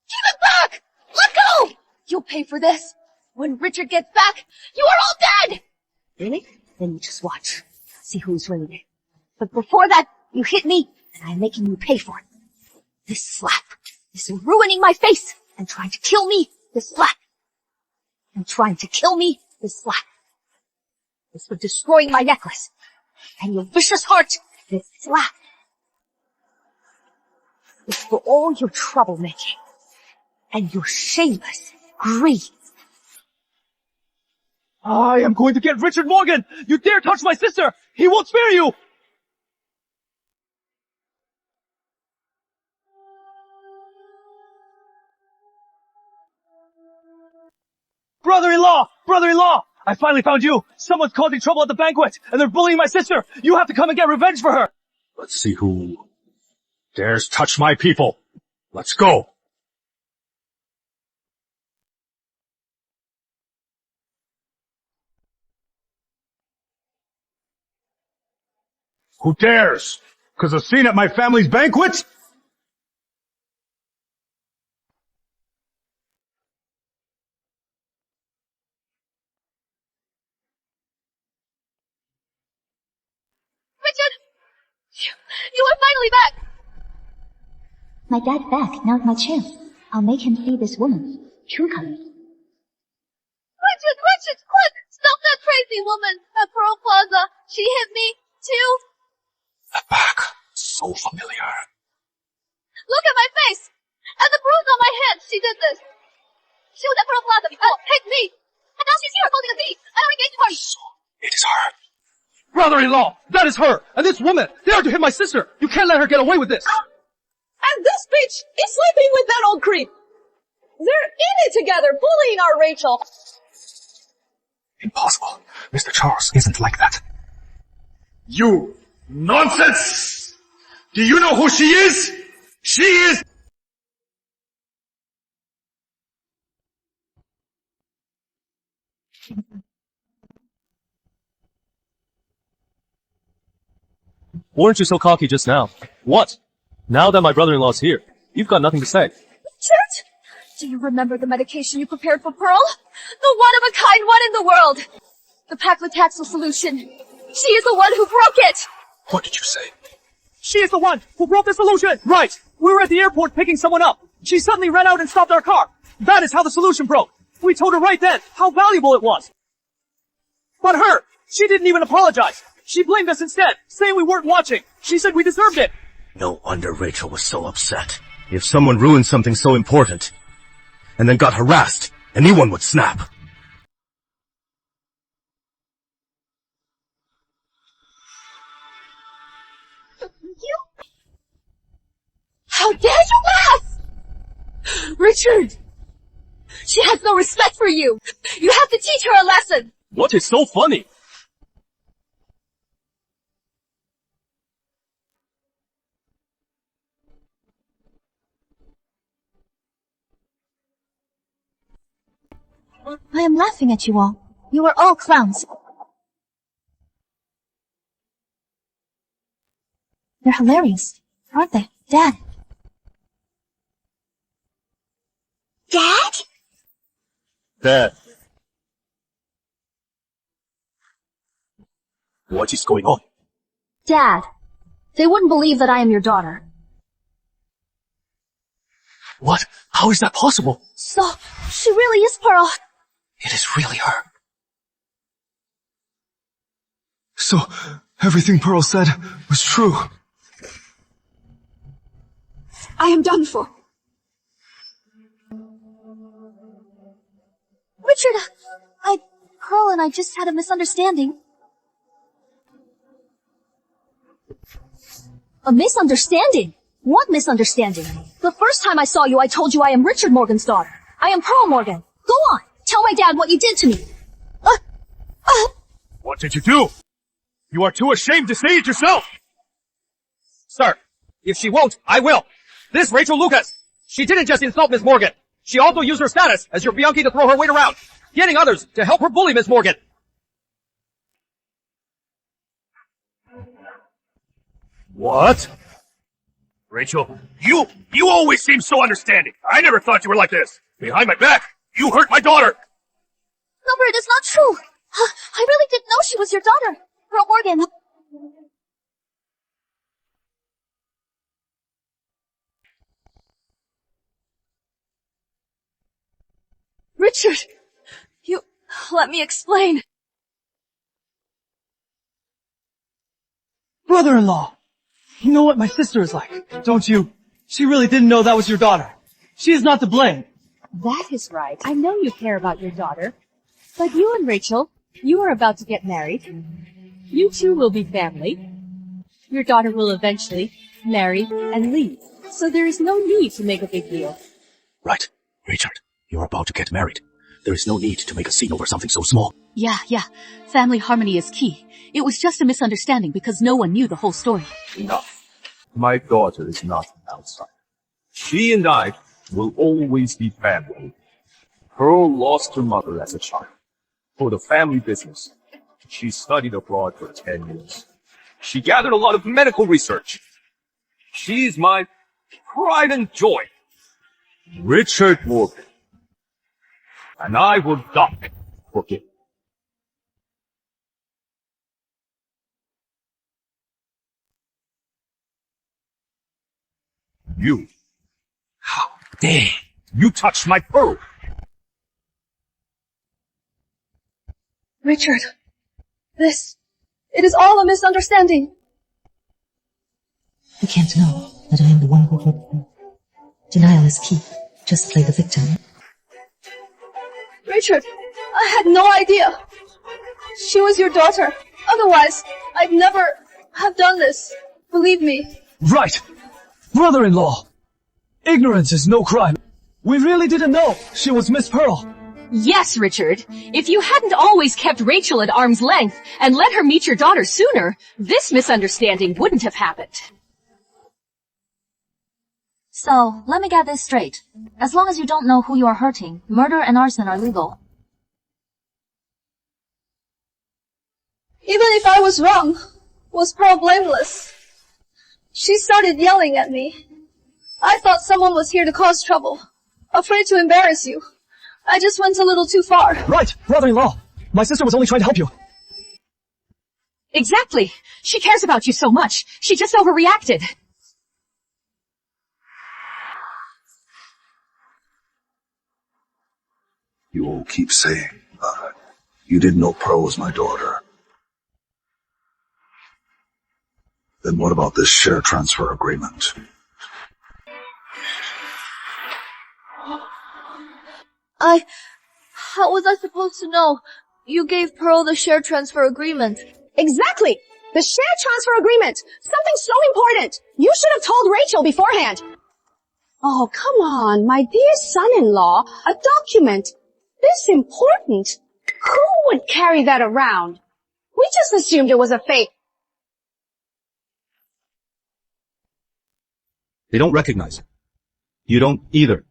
Give it back! Let go! You'll pay for this. When Richard gets back, you are all dead! Really? Then you just watch. See who's really. But before that, you hit me, and I'm making you pay for it. This slap is ruining my face, and trying to kill me, this slap. And trying to kill me, this slap. This for destroying my necklace. And your vicious heart, this slap. It's for all your troublemaking. And your shameless greed. I am going to get Richard Morgan! You dare touch my sister! He won't spare you! Brother-in-law! Brother-in-law! I finally found you! Someone's causing trouble at the banquet, and they're bullying my sister! You have to come and get revenge for her! Let's see who dares touch my people. Let's go! Who dares? 'Cause a scene at my family's banquet? Richard! You are finally back! My dad's back. Now's my chance. I'll make him see this woman's true colors. Richard, quick! Stop that crazy woman at Pearl Plaza. She hit me, too. So familiar. Look at my face! And the bruise on my head, she did this. She was at Pearl Plaza before, hit me. And now she's here holding a seat at our engagement party. It is her. Brother-in-law! That is her! And this woman dared to hit my sister! You can't let her get away with this! And this bitch is sleeping with that old creep. They're in it together, bullying our Rachel. Impossible. Mr. Charles isn't like that. You nonsense! Do you know who she is? She is... Weren't you so cocky just now? What? Now that my brother-in-law's here, you've got nothing to say. Richard, do you remember the medication you prepared for Pearl? The one-of-a-kind one in the world. The paclitaxel solution. She is the one who broke it! What did you say? She is the one who broke the solution! Right! We were at the airport picking someone up. She suddenly ran out and stopped our car. That is how the solution broke. We told her right then how valuable it was. But her, she didn't even apologize. She blamed us instead, saying we weren't watching. She said we deserved it. No wonder Rachel was so upset. If someone ruined something so important, and then got harassed, anyone would snap. How dare you laugh! Richard! She has no respect for you! You have to teach her a lesson! What is so funny? I am laughing at you all. You are all clowns. They're hilarious, aren't they, Dad? Dad? Dad. What is going on? Dad, they wouldn't believe that I am your daughter. What? How is that possible? So, she really is Pearl. It is really her. So, everything Pearl said was true. I am done for. Richard, Pearl and I just had a misunderstanding. A misunderstanding? What misunderstanding? The first time I saw you, I told you I am Richard Morgan's daughter. I am Pearl Morgan. Go on, tell my dad what you did to me. What did you do? You are too ashamed to say it yourself! Sir, if she won't, I will. This Rachel Lucas, she didn't just insult Miss Morgan. She also used her status as your Bianchi to throw her weight around, getting others to help her bully Miss Morgan. What? Rachel, you always seem so understanding. I never thought you were like this. Behind my back, you hurt my daughter. No, it is not true. I really didn't know she was your daughter. Pearl Morgan. Richard, let me explain. Brother-in-law! You know what my sister is like, don't you? She really didn't know that was your daughter. She is not to blame. That is right. I know you care about your daughter. But you and Rachel, you are about to get married. You two will be family. Your daughter will eventually marry and leave. So there is no need to make a big deal. Right. Richard, you're about to get married. There is no need to make a scene over something so small. Yeah. Family harmony is key. It was just a misunderstanding because no one knew the whole story. Enough. My daughter is not an outsider. She and I will always be family. Pearl lost her mother as a child. For the family business, she studied abroad for 10 years. She gathered a lot of medical research. She's my pride and joy. Richard Morgan. And I will die for him. You. How dare you touch my Pearl? Richard, it is all a misunderstanding. You can't know that I am the one who hurt you. Denial is key. Just play the victim. Richard, I had no idea. She was your daughter. Otherwise, I'd never have done this. Believe me. Right. Brother-in-law. Ignorance is no crime. We really didn't know she was Miss Pearl. Yes, Richard. If you hadn't always kept Rachel at arm's length and let her meet your daughter sooner, this misunderstanding wouldn't have happened. So, let me get this straight. As long as you don't know who you are hurting, murder and arson are legal. Even if I was wrong, was Pearl blameless? She started yelling at me. I thought someone was here to cause trouble. Afraid to embarrass you. I just went a little too far. Right, brother-in-law. My sister was only trying to help you. Exactly. She cares about you so much. She just overreacted. You all keep saying, you didn't know Pearl was my daughter. Then what about this share transfer agreement? How was I supposed to know? You gave Pearl the share transfer agreement. Exactly! The share transfer agreement! Something so important! You should have told Rachel beforehand! Oh, come on, my dear son-in-law, a document this important? Who would carry that around? We just assumed it was a fake. They don't recognize it. You don't either.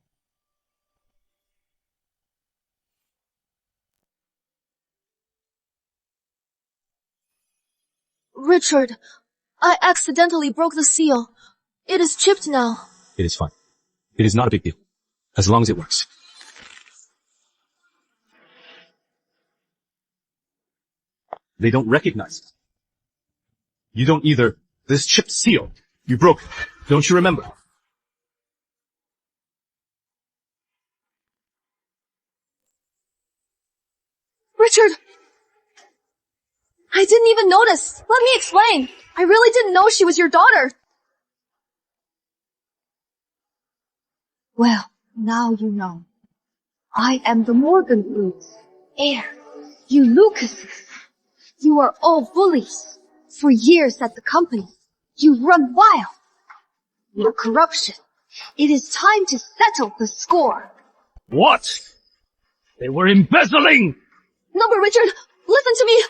Richard, I accidentally broke the seal. It is chipped now. It is fine. It is not a big deal. As long as it works. They don't recognize it. You don't either. This chipped seal. You broke it. Don't you remember? Richard! I didn't even notice. Let me explain. I really didn't know she was your daughter. Well, now you know. I am the Morgan Group's heir. You Lucases. You are all bullies. For years at the company, you run wild. Your corruption. It is time to settle the score. What? They were embezzling! No, but Richard, listen to me.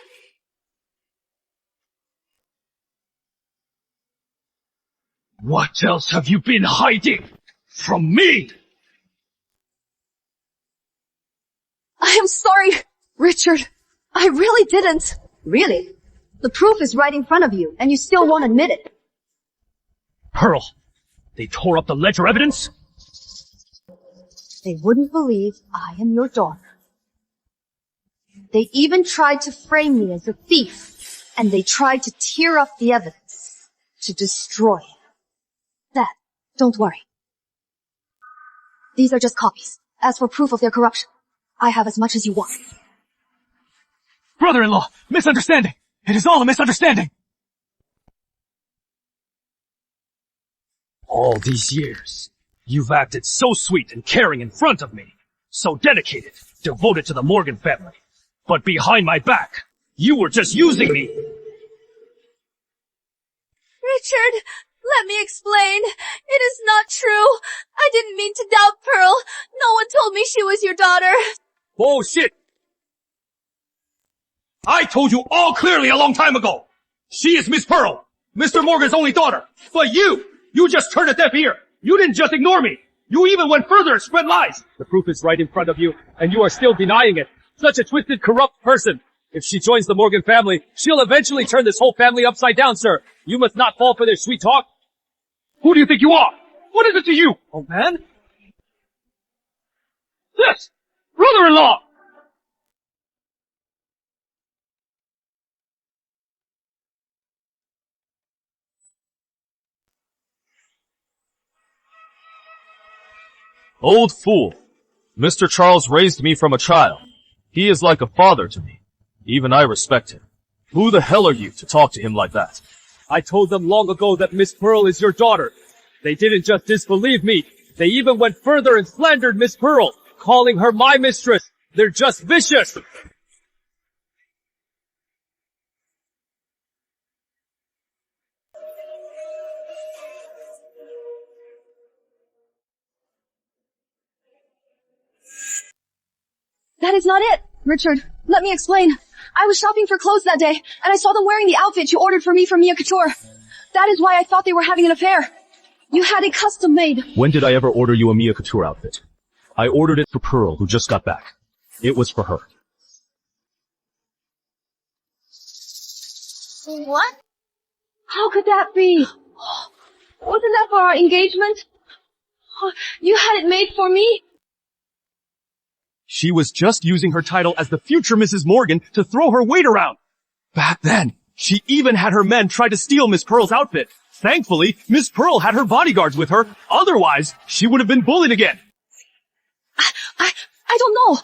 What else have you been hiding from me? I am sorry, Richard. I really didn't. Really? The proof is right in front of you, and you still won't admit it. Pearl, they tore up the ledger evidence? They wouldn't believe I am your daughter. They even tried to frame me as a thief, and they tried to tear up the evidence, to destroy it. That, don't worry. These are just copies. As for proof of their corruption, I have as much as you want. Brother-in-law, misunderstanding! It is all a misunderstanding! All these years, you've acted so sweet and caring in front of me, so dedicated, devoted to the Morgan family. But behind my back, you were just using me! Richard, let me explain. It is not true. I didn't mean to doubt Pearl. No one told me she was your daughter. Bullshit! I told you all clearly a long time ago. She is Miss Pearl, Mr. Morgan's only daughter. But you just turned a deaf ear. You didn't just ignore me. You even went further and spread lies. The proof is right in front of you, and you are still denying it. Such a twisted, corrupt person. If she joins the Morgan family, she'll eventually turn this whole family upside down, sir. You must not fall for their sweet talk. Who do you think you are? What is it to you? Oh, man? Yes! Brother-in-law! Old fool. Mr. Charles raised me from a child. He is like a father to me. Even I respect him. Who the hell are you to talk to him like that? I told them long ago that Miss Pearl is your daughter. They didn't just disbelieve me. They even went further and slandered Miss Pearl, calling her my mistress. They're just vicious. That is not it. Richard, let me explain. I was shopping for clothes that day, and I saw them wearing the outfit you ordered for me from Mia Couture. That is why I thought they were having an affair. You had it custom made. When did I ever order you a Mia Couture outfit? I ordered it for Pearl, who just got back. It was for her. What? How could that be? Wasn't that for our engagement? You had it made for me? She was just using her title as the future Mrs. Morgan to throw her weight around. Back then, She even had her men try to steal Miss Pearl's outfit. Thankfully, Miss Pearl had her bodyguards with her. Otherwise, she would have been bullied again. I don't know.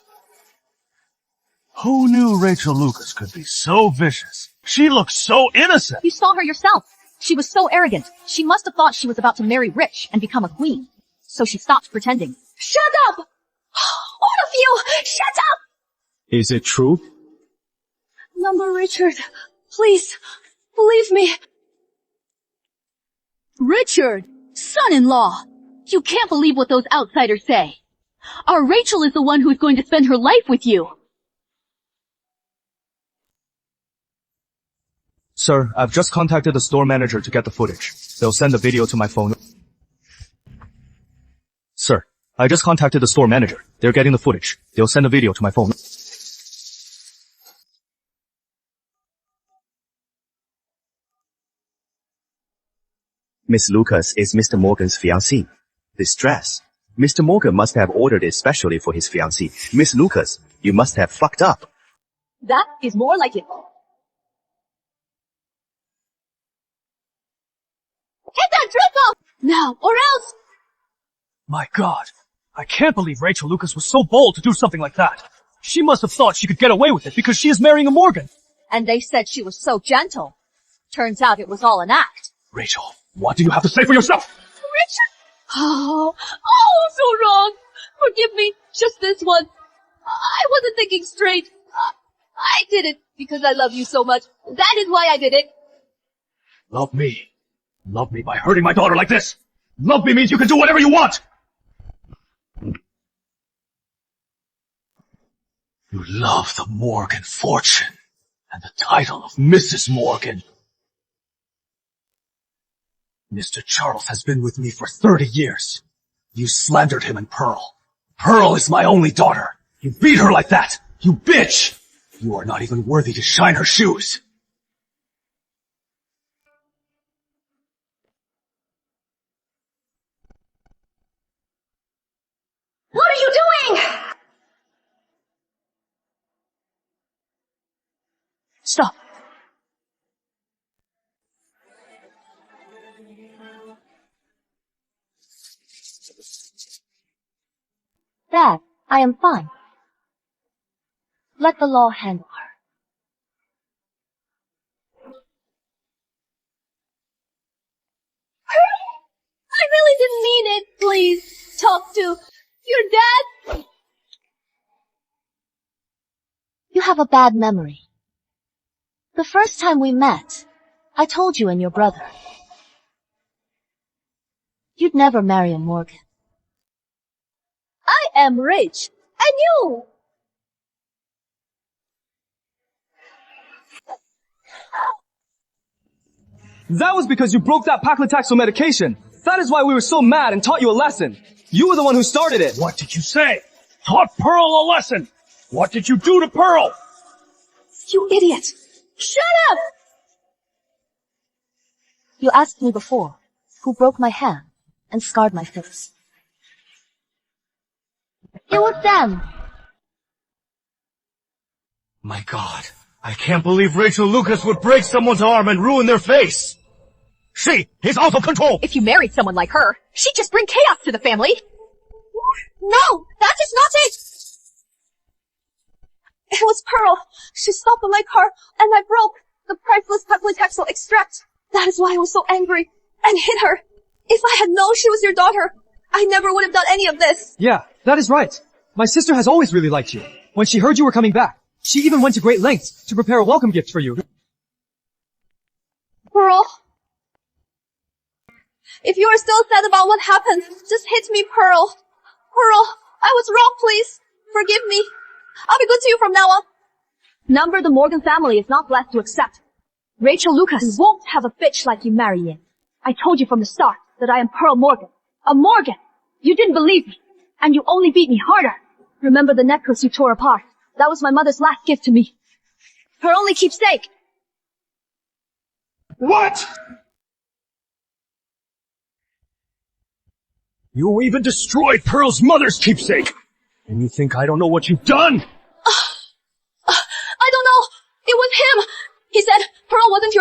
Who knew Rachel Lucas could be so vicious? She looked so innocent. You saw her yourself. She was so arrogant. She must have thought she was about to marry rich and become a queen. So she stopped pretending. Shut up! All of you! Shut up! Is it true? Number Richard, please, believe me. Richard! Son-in-law! You can't believe what those outsiders say. Our Rachel is the one who's going to spend her life with you. Sir, I've just contacted the store manager to get the footage. They'll send the video to my phone. Sir, I just contacted the store manager. They're getting the footage. They'll send the video to my phone. Miss Lucas is Mr. Morgan's fiancée. This dress, Mr. Morgan must have ordered it specially for his fiancée. Miss Lucas, you must have fucked up. That is more like it. Get that dress off! Now, or else! My God, I can't believe Rachel Lucas was so bold to do something like that. She must have thought she could get away with it because she is marrying a Morgan. And they said she was so gentle. Turns out it was all an act. Rachel, what do you have to say for yourself? Richard! Oh, so wrong. Forgive me, just this once. I wasn't thinking straight. I did it because I love you so much. That is why I did it. Love me. Love me by hurting my daughter like this. Love me means you can do whatever you want. You love the Morgan fortune and the title of Mrs. Morgan. Mr. Charles has been with me for 30 years. You slandered him and Pearl. Pearl is my only daughter. You beat her like that. You bitch. You are not even worthy to shine her shoes. What are you doing? Stop. Dad, I am fine. Let the law handle her. I really didn't mean it. Please, talk to your dad. You have a bad memory. The first time we met, I told you and your brother you'd never marry a Morgan. I am rich. And you? That was because you broke that paclitaxel medication. That is why we were so mad and taught you a lesson. You were the one who started it. What did you say? Taught Pearl a lesson. What did you do to Pearl? You idiot. Shut up! You asked me before who broke my hand and scarred my face. It was them. My God, I can't believe Rachel Lucas would break someone's arm and ruin their face. She is out of control. If you married someone like her, she'd just bring chaos to the family. No, that is not it. It was Pearl. She stopped the leg car, and I broke the priceless paclitaxel extract. That is why I was so angry and hit her. If I had known she was your daughter, I never would have done any of this. Yeah, that is right. My sister has always really liked you. When she heard you were coming back, she even went to great lengths to prepare a welcome gift for you. Pearl, if you are still sad about what happened, just hit me, Pearl. Pearl, I was wrong, please. Forgive me. I'll be good to you from now on. Number the Morgan family is not blessed to accept. Rachel Lucas won't have a bitch like you marry in. I told you from the start that I am Pearl Morgan. A Morgan! You didn't believe me. And you only beat me harder. Remember the necklace you tore apart? That was my mother's last gift to me. Her only keepsake. What? You even destroyed Pearl's mother's keepsake. And you think I don't know what you've done? I don't know. It was him. He said Pearl wasn't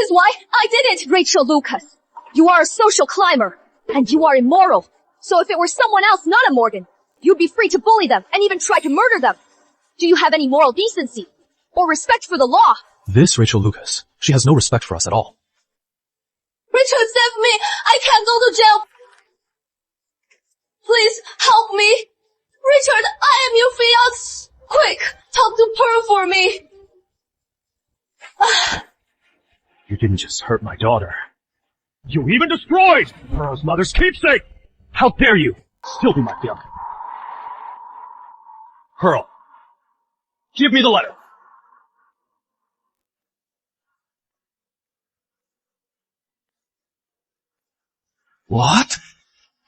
is why I did it, Rachel Lucas. You are a social climber, and you are immoral. So if it were someone else, not a Morgan, you'd be free to bully them and even try to murder them. Do you have any moral decency? Or respect for the law? This Rachel Lucas, she has no respect for us at all. Richard, save me! I can't go to jail! Please, help me! Richard, I am your fiancé! Quick, talk to Pearl for me! You didn't just hurt my daughter. You even destroyed Pearl's mother's keepsake! How dare you still be my fiancé? Pearl, give me the letter. What?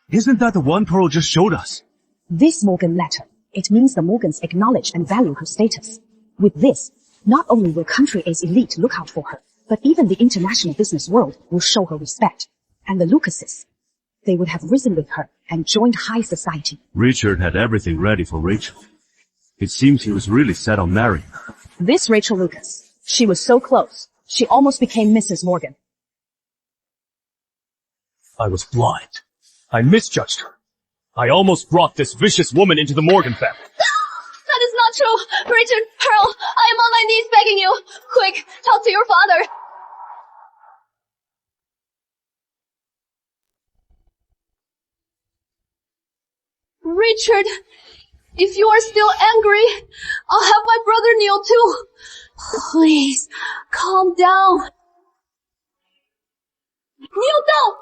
Isn't that the one Pearl just showed us? This Morgan letter, it means the Morgans acknowledge and value her status. With this, not only will country A's elite look out for her, but even the international business world will show her respect. And the Lucases, they would have risen with her and joined high society. Richard had everything ready for Rachel. It seems he was really set on marrying her. This Rachel Lucas, she was so close, she almost became Mrs. Morgan. I was blind. I misjudged her. I almost brought this vicious woman into the Morgan family. That is not true! Richard, Pearl, I am on my knees begging you! Quick, talk to your father! Richard, if you are still angry, I'll have my brother kneel too. Please, calm down. Kneel down!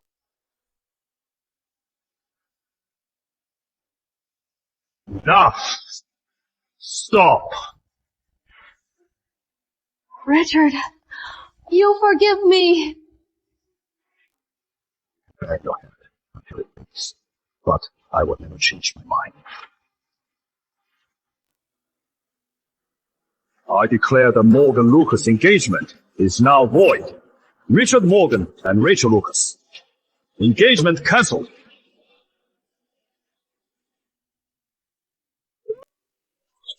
Enough! Stop! Richard, you forgive me. Go ahead. But I will never change my mind. I declare the Morgan-Lucas engagement is now void. Richard Morgan and Rachel Lucas. Engagement cancelled.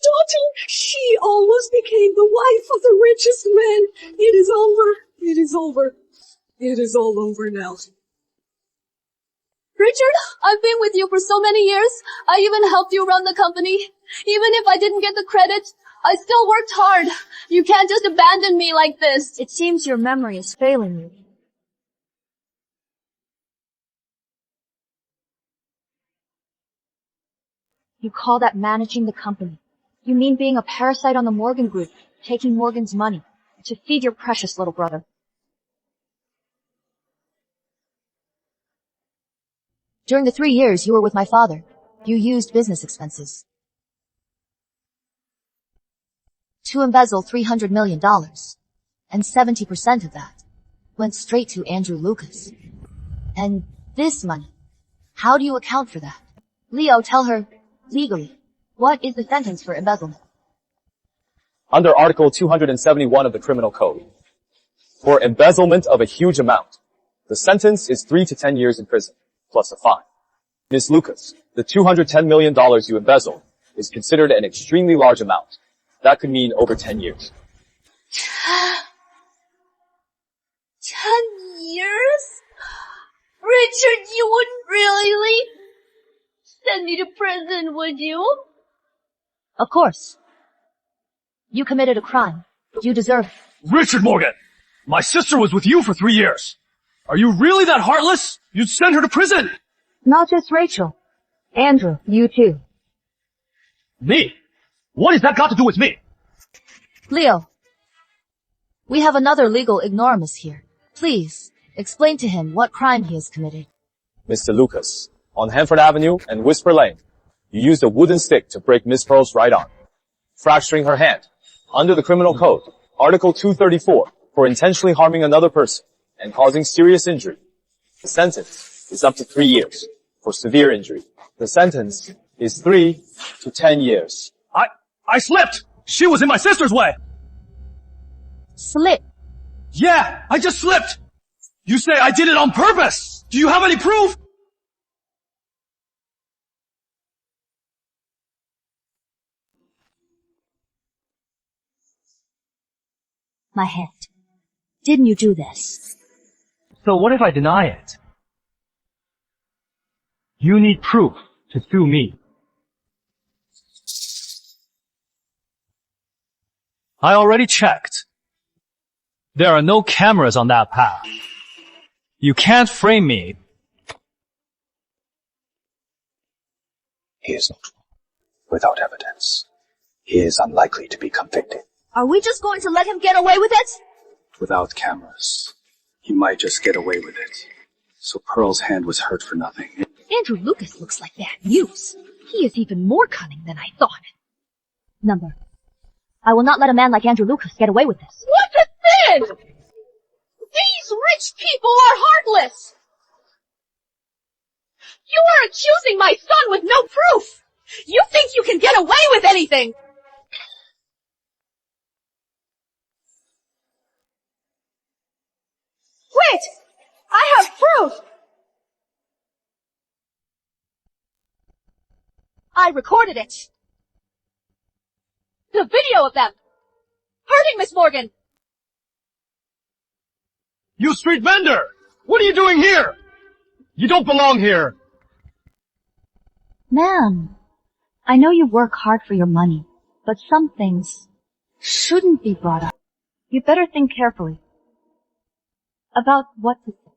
Daughter, she almost became the wife of the richest man. It is over. It is over. It is all over now. Richard, I've been with you for so many years. I even helped you run the company. Even if I didn't get the credit, I still worked hard. You can't just abandon me like this. It seems your memory is failing you. You call that managing the company. You mean being a parasite on the Morgan Group, taking Morgan's money, to feed your precious little brother. During the 3 years you were with my father, you used business expenses to embezzle $300 million, and 70% of that went straight to Andrew Lucas. And this money, how do you account for that? Leo, tell her, legally, what is the sentence for embezzlement? Under Article 271 of the Criminal Code, for embezzlement of a huge amount, the sentence is 3 to 10 years in prison, plus a fine. Ms. Lucas, the $210 million you embezzled is considered an extremely large amount. That could mean over 10 years. 10 years? Richard, you wouldn't really send me to prison, would you? Of course. You committed a crime. You deserve it. Richard Morgan! My sister was with you for 3 years. Are you really that heartless? You'd send her to prison! Not just Rachel. Andrew, you too. Me? What has that got to do with me? Leo, we have another legal ignoramus here. Please, explain to him what crime he has committed. Mr. Lucas, on Hanford Avenue and Whisper Lane, you used a wooden stick to break Miss Pearl's right arm, fracturing her hand. Under the Criminal Code, Article 234, for intentionally harming another person and causing serious injury. The sentence is up to 3 years. For severe injury, the sentence is 3 to 10 years. I slipped! She was in my sister's way! Slip? Yeah, I just slipped! You say I did it on purpose! Do you have any proof? My hand. didn't you do this? So what if I deny it? You need proof to sue me. I already checked. There are no cameras on that path. You can't frame me. He is not wrong. Without evidence, he is unlikely to be convicted. Are we just going to let him get away with it? Without cameras, he might just get away with it. So Pearl's hand was hurt for nothing. Andrew Lucas looks like bad news. He is even more cunning than I thought. Number. I will not let a man like Andrew Lucas get away with this. What a thing! These rich people are heartless! You are accusing my son with no proof! You think you can get away with anything! Wait! I have proof! I recorded it. The video of them hurting Miss Morgan. You street vendor! What are you doing here? You don't belong here. Ma'am, I know you work hard for your money, but some things shouldn't be brought up. You better think carefully about what to say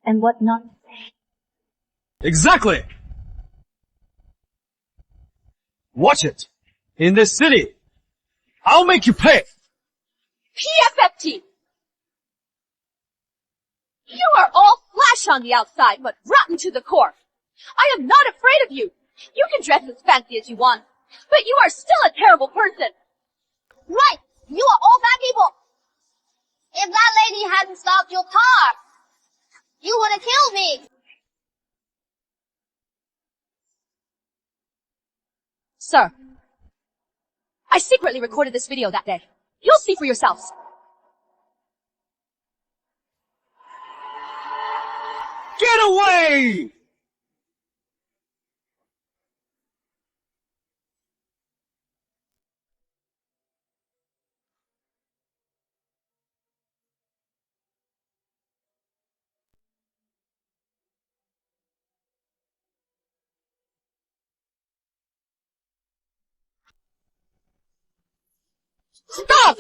and what not to say. Exactly! Watch it. In this city. I'll make you pay. PFFT! You are all flash on the outside, but rotten to the core. I am not afraid of you. You can dress as fancy as you want, but you are still a terrible person. Right! You are all bad people! If that lady hadn't stopped your car, you would have killed me! Sir, I secretly recorded this video that day. You'll see for yourselves. Get away! Stop!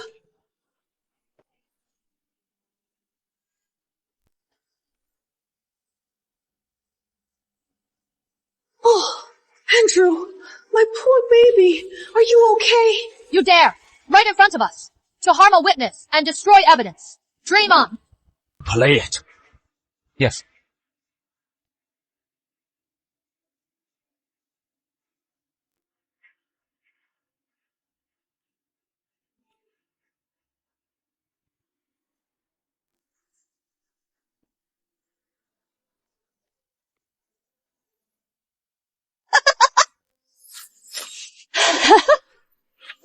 Oh, Andrew, my poor baby. Are you okay? You dare, right in front of us, to harm a witness and destroy evidence. Dream on. Play it. Yes.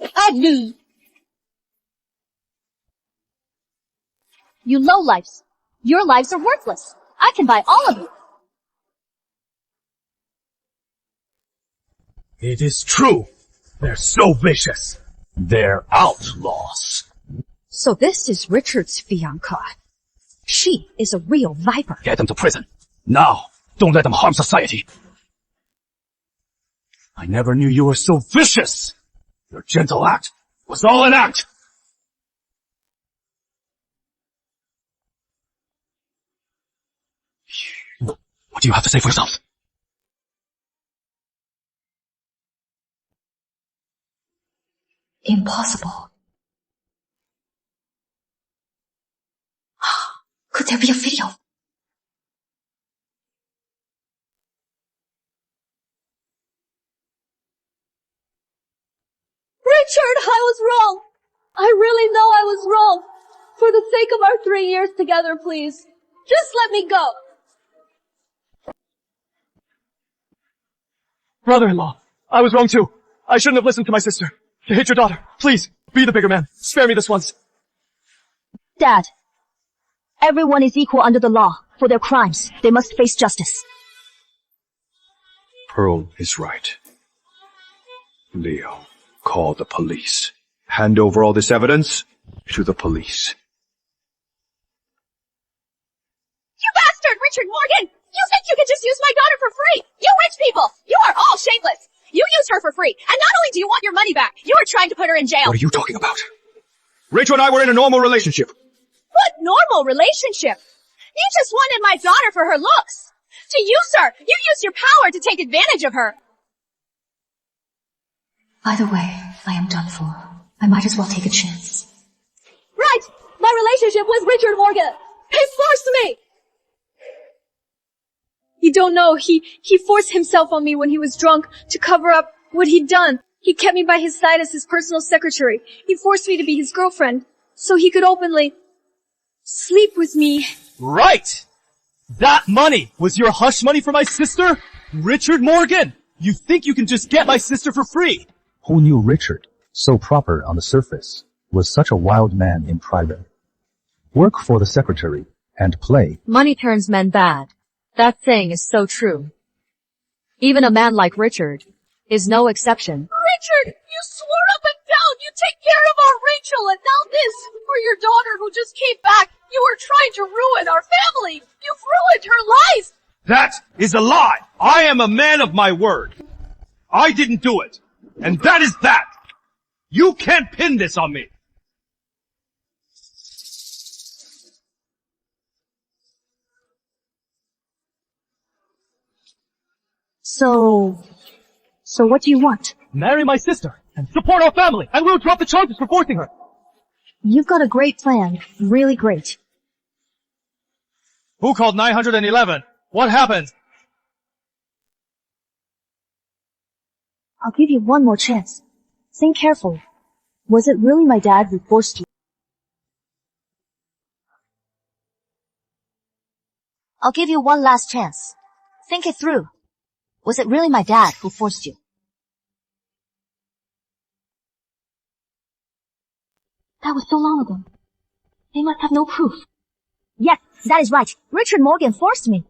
I knew. You lowlifes. Your lives are worthless. I can buy all of you. It is true. They're so vicious. They're outlaws. So this is Richard's fiancée. She is a real viper. Get them to prison. Now, don't let them harm society. I never knew you were so vicious. Your gentle act was all an act. What do you have to say for yourself? Impossible. Could there be a video? Richard, I was wrong. I really know I was wrong. For the sake of our 3 years together, please. Just let me go. Brother-in-law, I was wrong too. I shouldn't have listened to my sister. To hate your daughter. Please, be the bigger man. Spare me this once. Dad, everyone is equal under the law. For their crimes, they must face justice. Pearl is right. Leo, call the police. Hand over all this evidence to the police. Richard Morgan! You think you can just use my daughter for free? You rich people! You are all shameless! You used her for free, and not only do you want your money back, you are trying to put her in jail. What are you talking about? Rachel and I were in a normal relationship. What normal relationship? You just wanted my daughter for her looks. To use her, you used your power to take advantage of her. Either way, I am done for. I might as well take a chance. Right! My relationship with Richard Morgan! He forced me! You don't know, he forced himself on me when he was drunk to cover up what he'd done. He kept me by his side as his personal secretary. He forced me to be his girlfriend, so he could openly sleep with me. Right! That money was your hush money for my sister? Richard Morgan! You think you can just get my sister for free? Who knew Richard, so proper on the surface, was such a wild man in private? Work for the secretary and play. Money turns men bad. That saying is so true. Even a man like Richard is no exception. Richard, you swore up and down you'd take care of our Rachel, and now this, for your daughter who just came back, you are trying to ruin our family. You've ruined her life. That is a lie. I am a man of my word. I didn't do it. And that is that. You can't pin this on me. So what do you want? Marry my sister and support our family, and we'll drop the charges for forcing her. You've got a great plan. Really great. Who called 911? What happened? I'll give you one more chance. Think carefully. Was it really my dad who forced you? I'll give you one last chance. Think it through. Was it really my dad who forced you? That was so long ago. They must have no proof. Yes, that is right. Richard Morgan forced me.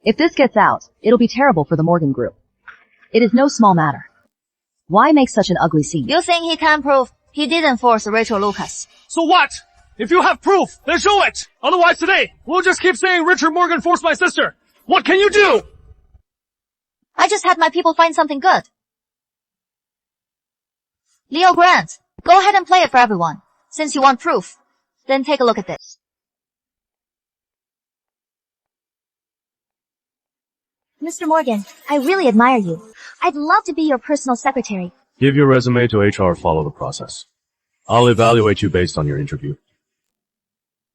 If this gets out, it'll be terrible for the Morgan Group. It is no small matter. Why make such an ugly scene? You think he can prove he didn't force Rachel Lucas? So what? If you have proof, then show it! Otherwise today, we'll just keep saying Richard Morgan forced my sister. What can you do? I just had my people find something good. Leo Grant, go ahead and play it for everyone. Since you want proof, then take a look at this. Mr. Morgan, I really admire you. I'd love to be your personal secretary. Give your resume to HR, follow the process. I'll evaluate you based on your interview.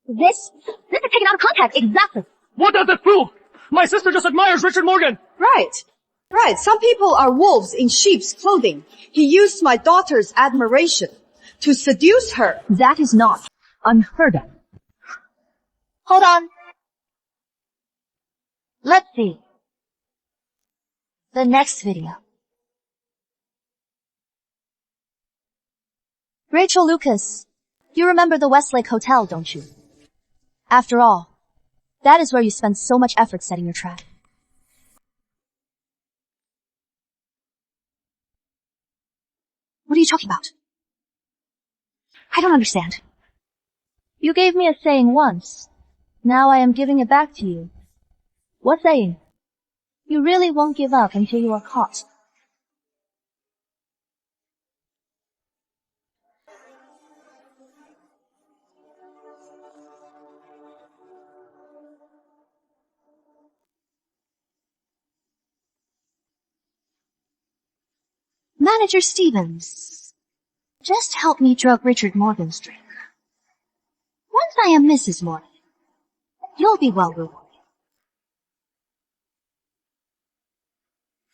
This is taken out of context, exactly. What does it prove? My sister just admires Richard Morgan. Right. Some people are wolves in sheep's clothing. He used my daughter's admiration to seduce her. That is not unheard of. Hold on. Let's see. The next video. Rachel Lucas, you remember the Westlake Hotel, don't you? After all, that is where you spent so much effort setting your trap. What are you talking about? I don't understand. You gave me a saying once. Now I am giving it back to you. What saying? You really won't give up until you are caught. Manager Stevens, just help me drug Richard Morgan's drink. Once I am Mrs. Morgan, you'll be well rewarded.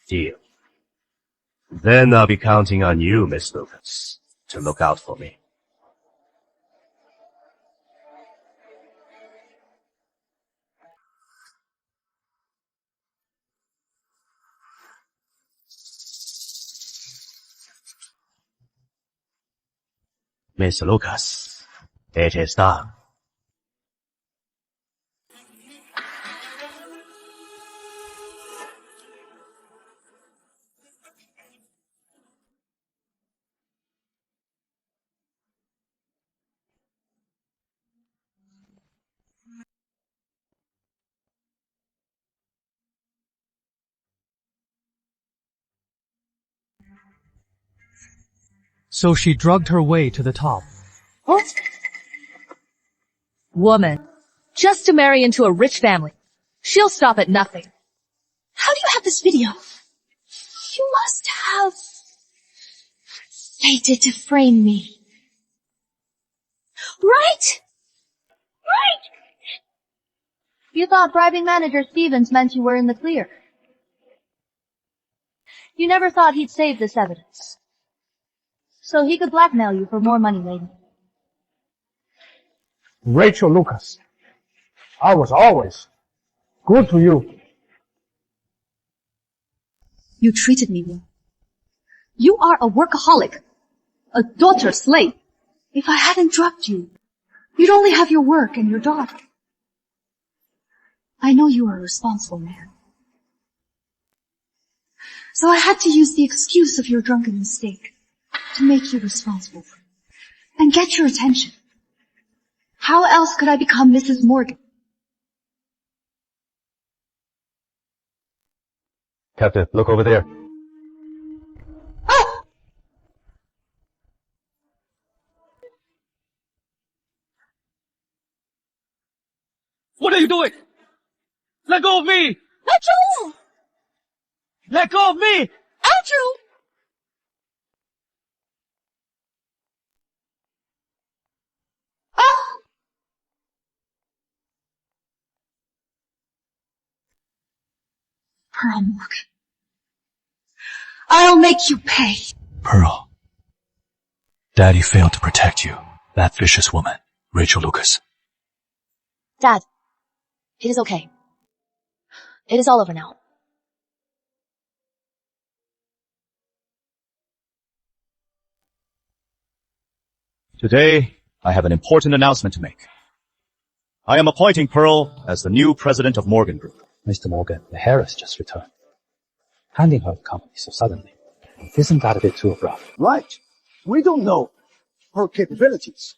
Deal. Then I'll be counting on you, Miss Lucas, to look out for me. Miss Lucas, it is done. So she drugged her way to the top. What? Woman. Just to marry into a rich family. She'll stop at nothing. How do you have this video? You must have fated to frame me. Right? Right! You thought bribing manager Stevens meant you were in the clear. You never thought he'd save this evidence. So he could blackmail you for more money later. Rachel Lucas, I was always good to you. You treated me well. You are a workaholic. A daughter slave. If I hadn't drugged you, you'd only have your work and your daughter. I know you are a responsible man. So I had to use the excuse of your drunken mistake to make you responsible for it and get your attention. How else could I become Mrs. Morgan? Captain, look over there. What are you doing? Let go of me! Andrew! Let go of me! Andrew! Ah! Pearl Morgan. I'll make you pay. Pearl. Daddy failed to protect you. That vicious woman, Rachel Lucas. Dad, it is okay. It is all over now. Today, I have an important announcement to make. I am appointing Pearl as the new president of Morgan Group. Mr. Morgan, the Heiress just returned. Handing her the company so suddenly. Isn't that a bit too abrupt? Right. We don't know her capabilities.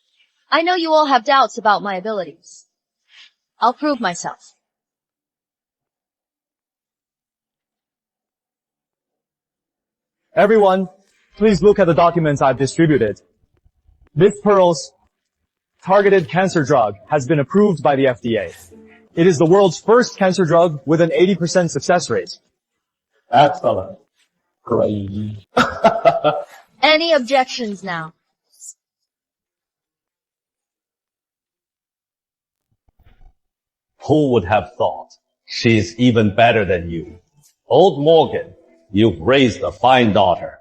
I know you all have doubts about my abilities. I'll prove myself. Everyone, please look at the documents I've distributed. Miss Pearl's targeted cancer drug has been approved by the FDA. It is the world's first cancer drug with an 80% success rate. Excellent. Great. Any objections now? Who would have thought? She's even better than you. Old Morgan, you've raised a fine daughter.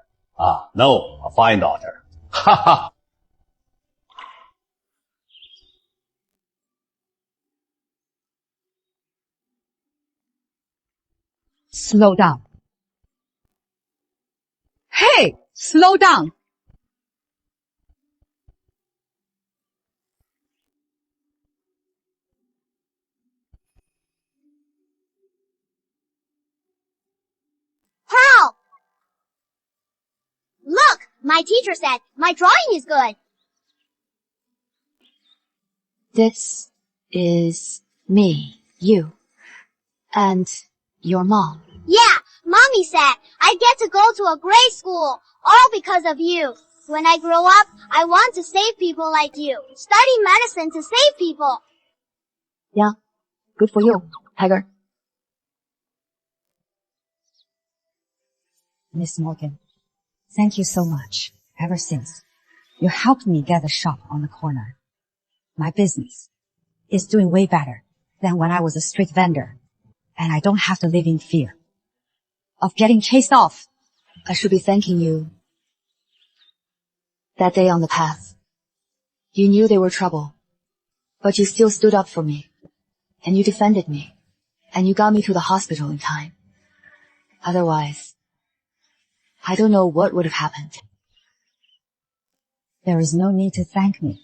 No, a fine daughter. Ha ha! Slow down. Hey, slow down. Pearl! Look, my teacher said my drawing is good. This is me, you, and your mom. Yeah, Mommy said I get to go to a great school, all because of you. When I grow up, I want to save people like you. Study medicine to save people. Yeah, good for you, Tiger. Miss Morgan, thank you so much. Ever since you helped me get a shop on the corner, my business is doing way better than when I was a street vendor, and I don't have to live in fear of getting chased off. I should be thanking you. That day on the path, you knew there were trouble, but you still stood up for me, and you defended me, and you got me to the hospital in time. Otherwise, I don't know what would have happened. There is no need to thank me.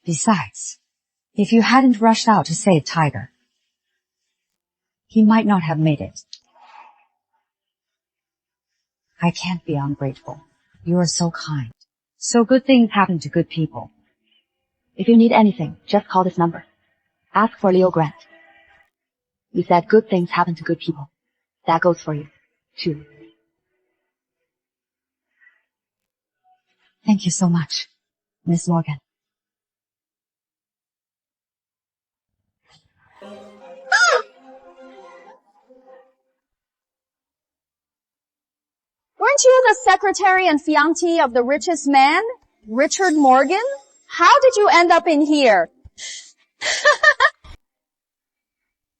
Besides, if you hadn't rushed out to save Tiger, he might not have made it. I can't be ungrateful. You are so kind. So good things happen to good people. If you need anything, just call this number. Ask for Leo Grant. You said good things happen to good people. That goes for you, too. Thank you so much, Miss Morgan. Weren't you the secretary and fiancée of the richest man, Richard Morgan? How did you end up in here?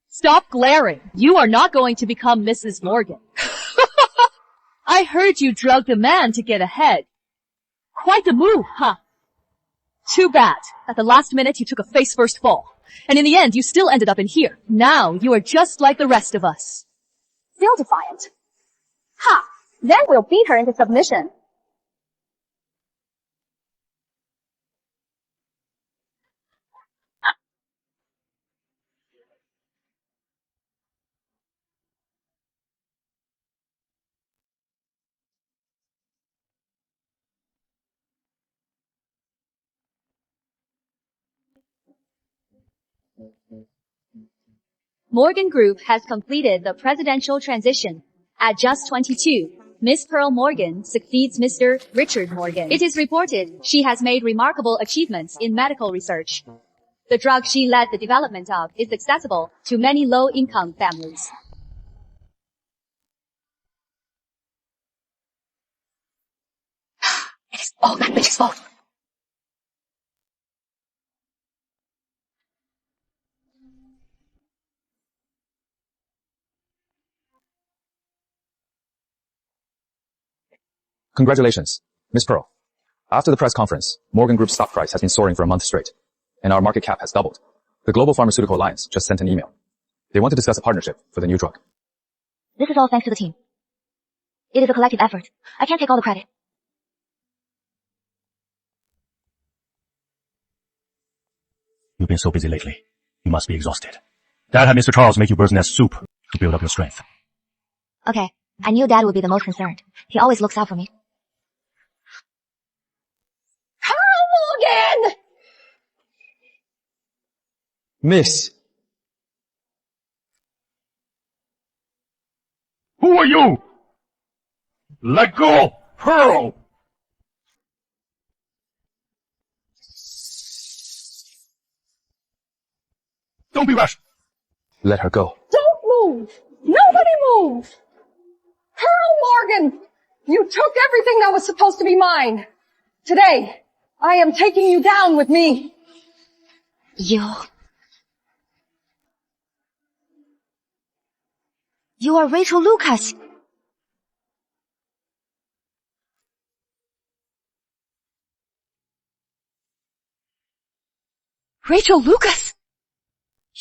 Stop glaring. You are not going to become Mrs. Morgan. I heard you drugged a man to get ahead. Quite a move, huh? Too bad. At the last minute you took a face-first fall. And in the end you still ended up in here. Now you are just like the rest of us. Still defiant. Ha! Then we'll beat her into submission. Morgan Group has completed the presidential transition. At just 22, Miss Pearl Morgan succeeds Mr. Richard Morgan. It is reported she has made remarkable achievements in medical research. The drug she led the development of is accessible to many low-income families. It is all that bitch's fault. Congratulations, Miss Pearl. After the press conference, Morgan Group's stock price has been soaring for a month straight, and our market cap has doubled. The Global Pharmaceutical Alliance just sent an email. They want to discuss a partnership for the new drug. This is all thanks to the team. It is a collective effort. I can't take all the credit. You've been so busy lately. You must be exhausted. Dad had Mr. Charles make you bird's nest soup to build up your strength. Okay, I knew Dad would be the most concerned. He always looks out for me. Morgan! Miss. Who are you? Let go, Pearl! Don't be rash. Let her go. Don't move! Nobody move! Pearl Morgan! You took everything that was supposed to be mine. Today, I am taking you down with me. You are Rachel Lucas. Rachel Lucas!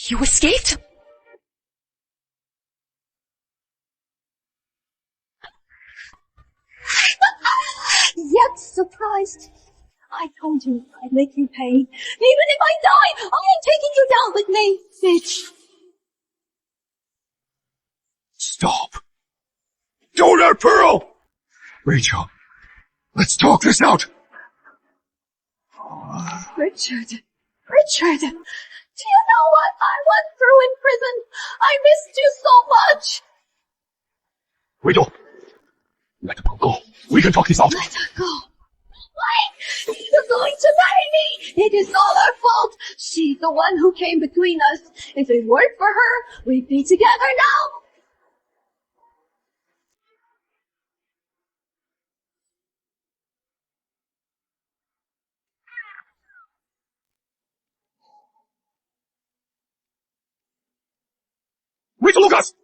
You escaped? Yet surprised. I told you I'd make you pay. Even if I die, I am taking you down with me, bitch. Stop. Don't hurt Pearl! Rachel, let's talk this out. Richard, do you know what I went through in prison? I missed you so much. Rachel, let Pearl go. We can talk this out. Let her go. Why? You're going to marry me. It is all her fault. She's the one who came between us. If it weren't for her, we'd be together now. Rachel Lucas!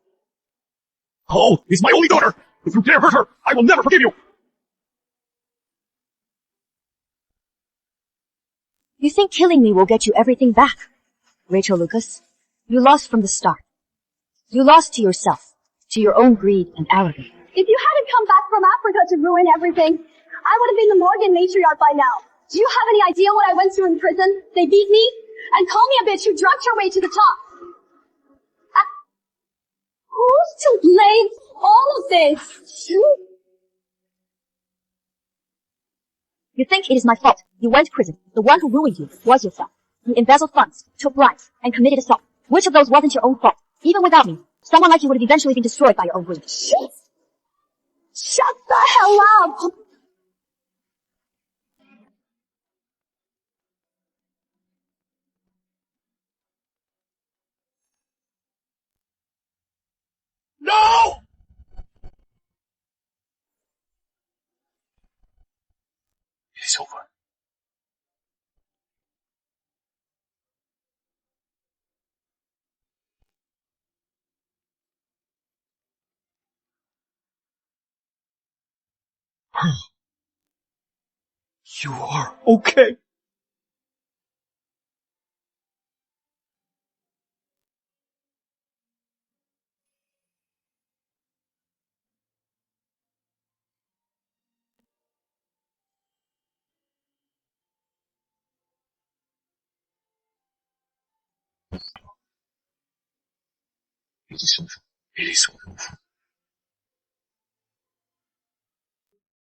Oh, is my only daughter. If you dare hurt her, I will never forgive you. You think killing me will get you everything back? Rachel Lucas, you lost from the start. You lost to yourself, to your own greed and arrogance. If you hadn't come back from Africa to ruin everything, I would have been the Morgan matriarch by now. Do you have any idea what I went through in prison? They beat me and called me a bitch who dragged her way to the top. Who's to blame for all of this? You think it is my fault. You went to prison. The one who ruined you was yourself. You embezzled funds, took bribes, and committed assault. Which of those wasn't your own fault? Even without me, someone like you would have eventually been destroyed by your own greed. Shut the hell up! You are okay.